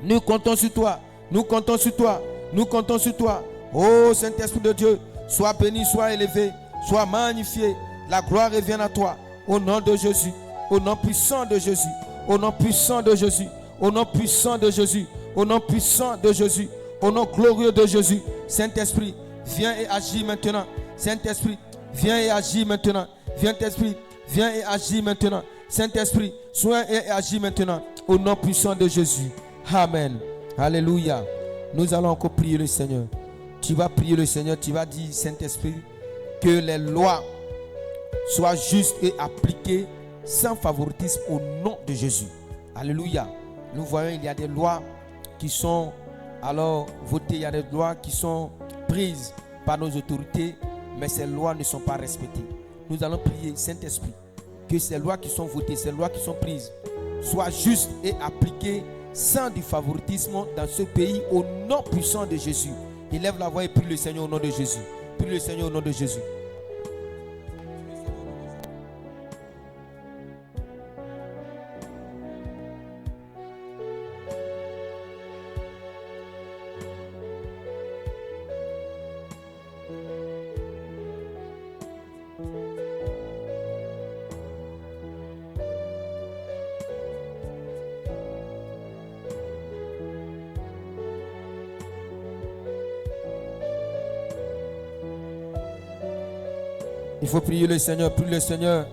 nous comptons sur toi. Nous comptons sur toi. Nous comptons sur toi. Oh Saint-Esprit de Dieu, sois béni, sois élevé, sois magnifié. La gloire revient à toi. Au nom de Jésus. Au nom puissant de Jésus. Au nom puissant de Jésus. Au nom puissant de Jésus. Au nom puissant de Jésus. Au nom glorieux de Jésus. Saint-Esprit, viens et agis maintenant. Saint-Esprit, viens et agis maintenant. Saint-Esprit, viens et agis maintenant. Saint-Esprit, sois et agis maintenant. Au nom puissant de Jésus. Amen. Alléluia. Nous allons encore prier le Seigneur. Tu vas prier le Seigneur. Tu vas dire, Saint-Esprit, que les lois soient justes et appliquées sans favoritisme au nom de Jésus. Alléluia. Nous voyons, il y a des lois qui sont alors votées. Il y a des lois qui sont prises par nos autorités, mais ces lois ne sont pas respectées. Nous allons prier, Saint-Esprit, que ces lois qui sont votées, ces lois qui sont prises, soient justes et appliquées sans du favoritisme dans ce pays au nom puissant de Jésus. Élève la voix et prie le Seigneur au nom de Jésus. Prie le Seigneur au nom de Jésus. Il faut prier le Seigneur, prie le Seigneur.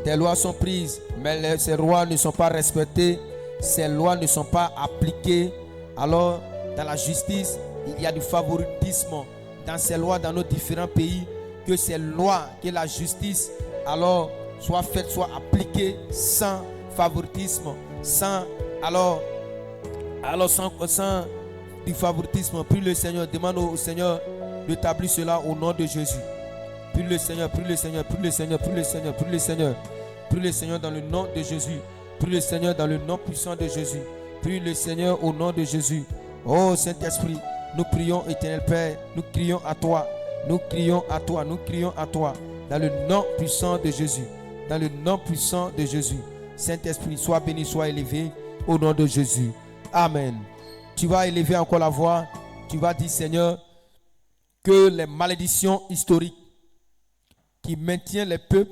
Des lois sont prises, mais ces lois ne sont pas respectées. Ces lois ne sont pas appliquées. Alors, dans la justice, il y a du favoritisme dans ces lois, dans nos différents pays. Que ces lois, que la justice, alors, soit faite, soit appliquée sans favoritisme, sans du favoritisme. Prie le Seigneur, demande au Seigneur d'établir cela au nom de Jésus. Prie le Seigneur, prie le Seigneur, prie le Seigneur, prie le Seigneur, prie le Seigneur. Prie le Seigneur dans le nom de Jésus. Prie le Seigneur dans le nom puissant de Jésus. Prie le Seigneur au nom de Jésus. Oh Saint-Esprit, nous prions, éternel Père, nous crions à toi. Nous crions à toi, nous crions à toi. Dans le nom puissant de Jésus. Dans le nom puissant de Jésus. Saint-Esprit, sois béni, sois élevé au nom de Jésus. Amen. Tu vas élever encore la voix. Tu vas dire, Seigneur, que les malédictions historiques qui maintient les peuples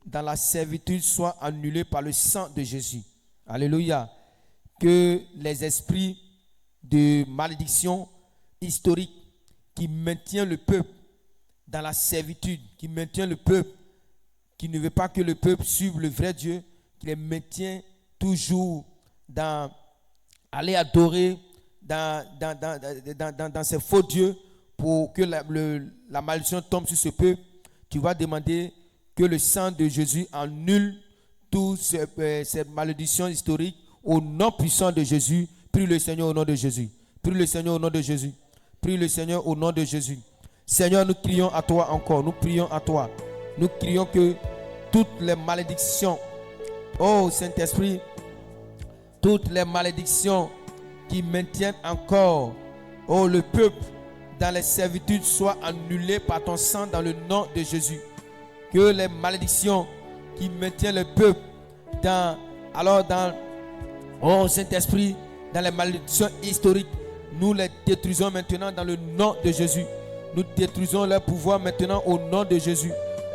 dans la servitude soit annulé par le sang de Jésus. Alléluia. Que les esprits de malédiction historique qui maintient le peuple dans la servitude, qui maintient le peuple, qui ne veut pas que le peuple suive le vrai Dieu, qui les maintient toujours dans aller adorer dans ces faux dieux pour que la malédiction tombe sur ce peuple. Tu vas demander que le sang de Jésus annule toutes ces malédictions historiques au nom puissant de Jésus. Prie le Seigneur au nom de Jésus. Prie le Seigneur au nom de Jésus. Prie le Seigneur au nom de Jésus. Seigneur, nous crions à toi encore. Nous prions à toi. Nous crions que toutes les malédictions, oh Saint-Esprit, toutes les malédictions qui maintiennent encore, oh le peuple, dans les servitudes soient annulées par ton sang dans le nom de Jésus. Que les malédictions qui maintiennent le peuple oh Saint-Esprit, dans les malédictions historiques, nous les détruisons maintenant dans le nom de Jésus. Nous détruisons leur pouvoir maintenant au nom de Jésus.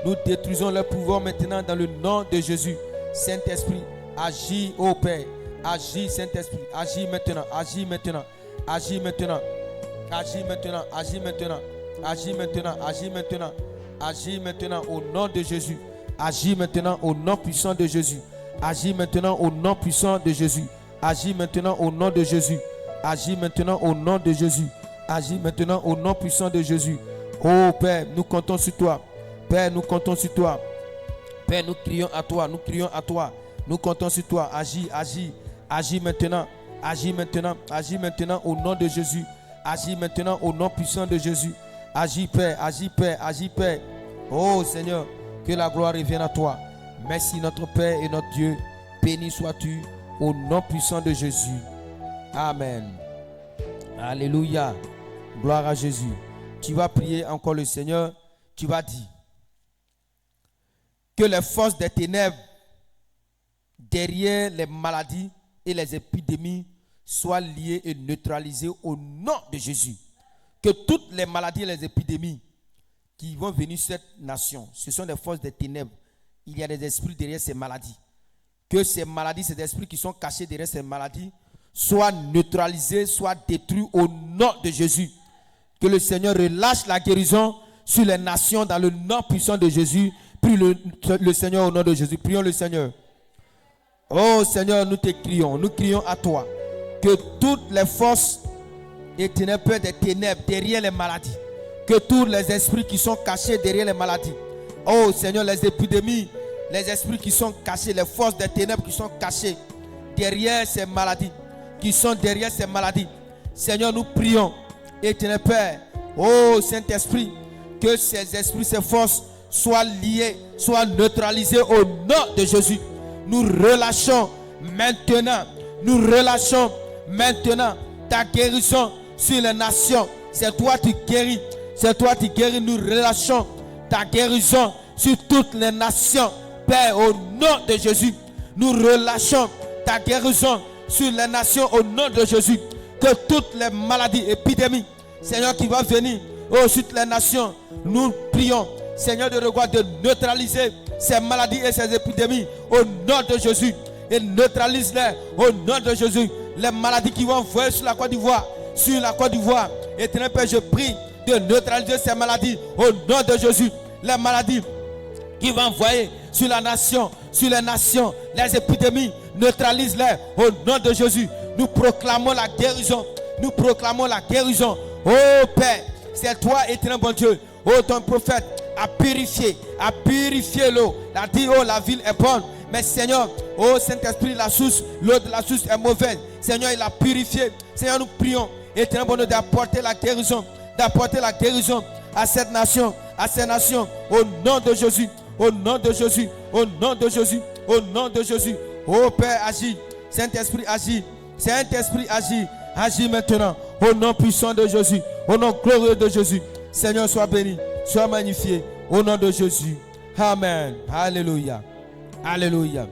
Nous détruisons leur pouvoir maintenant dans le nom de Jésus. Saint-Esprit, agis, ô Père. Agis, Saint-Esprit. Agis maintenant, agis maintenant, agis maintenant. Agis maintenant, agis maintenant, agis maintenant, agis maintenant, agis maintenant au nom de Jésus. Agis maintenant au nom puissant de Jésus. Agis maintenant au nom puissant de Jésus. Agis maintenant au nom de Jésus. Agis maintenant au nom de Jésus. Agis maintenant au nom puissant de Jésus. Oh Père, nous comptons sur toi. Père, nous comptons sur toi. Père, nous crions à toi, nous crions à toi. Nous comptons sur toi. Agis, agis, agis maintenant. Agis maintenant, agis maintenant au nom de Jésus. Agis maintenant au nom puissant de Jésus. Agis Père, agis Père, agis Père. Oh Seigneur, que la gloire revienne à toi. Merci notre Père et notre Dieu. Béni sois-tu au nom puissant de Jésus. Amen. Alléluia. Gloire à Jésus. Tu vas prier encore le Seigneur. Tu vas dire que les forces des ténèbres derrière les maladies et les épidémies soient liées et neutralisées au nom de Jésus. Que toutes les maladies et les épidémies qui vont venir sur cette nation, ce sont des forces des ténèbres. Il y a des esprits derrière ces maladies. Que ces maladies, ces esprits qui sont cachés derrière ces maladies, soient neutralisés, soient détruits au nom de Jésus. Que le Seigneur relâche la guérison sur les nations dans le nom puissant de Jésus. Prie le Seigneur au nom de Jésus. Prions le Seigneur. Oh Seigneur, nous te crions, nous crions à toi. Que toutes les forces et ténèbres des ténèbres derrière les maladies, que tous les esprits qui sont cachés derrière les maladies, oh Seigneur, les épidémies, les esprits qui sont cachés, les forces des ténèbres qui sont cachées derrière ces maladies, qui sont derrière ces maladies. Seigneur, nous prions, éternel Père, oh Saint-Esprit, que ces esprits, ces forces soient liées, soient neutralisées au nom de Jésus. Nous relâchons maintenant ta guérison sur les nations. C'est toi qui guéris, c'est toi qui guéris. Nous relâchons ta guérison sur toutes les nations. Père, au nom de Jésus, nous relâchons ta guérison sur les nations au nom de Jésus. Que toutes les maladies, épidémies, Seigneur, qui va venir sur toutes les nations, nous prions, Seigneur, de regarder, de neutraliser ces maladies et ces épidémies au nom de Jésus. Et neutralise-les au nom de Jésus. Les maladies qui vont envoyer sur la Côte d'Ivoire, Éternel Père, je prie de neutraliser ces maladies au nom de Jésus. Les maladies qui vont envoyer sur la nation, sur les nations, les épidémies, neutralise-les au nom de Jésus. Nous proclamons la guérison. Nous proclamons la guérison. Oh Père, c'est toi, éternel bon Dieu. Oh, ton prophète a purifié l'eau. Il a dit, oh, la ville est bonne. Mais Seigneur, oh Saint-Esprit, l'eau de la source est mauvaise. Seigneur, il a purifié. Seigneur, nous prions, éternel bon Dieu, d'apporter la guérison à cette nation, à ces nations, au nom de Jésus, au nom de Jésus, au nom de Jésus, au nom de Jésus. Oh Père, agis. Saint-Esprit, agis. Saint-Esprit, agis. Agis maintenant, au nom puissant de Jésus, au nom glorieux de Jésus. Seigneur, sois béni, sois magnifié, au nom de Jésus. Amen. Alléluia. Alléluia.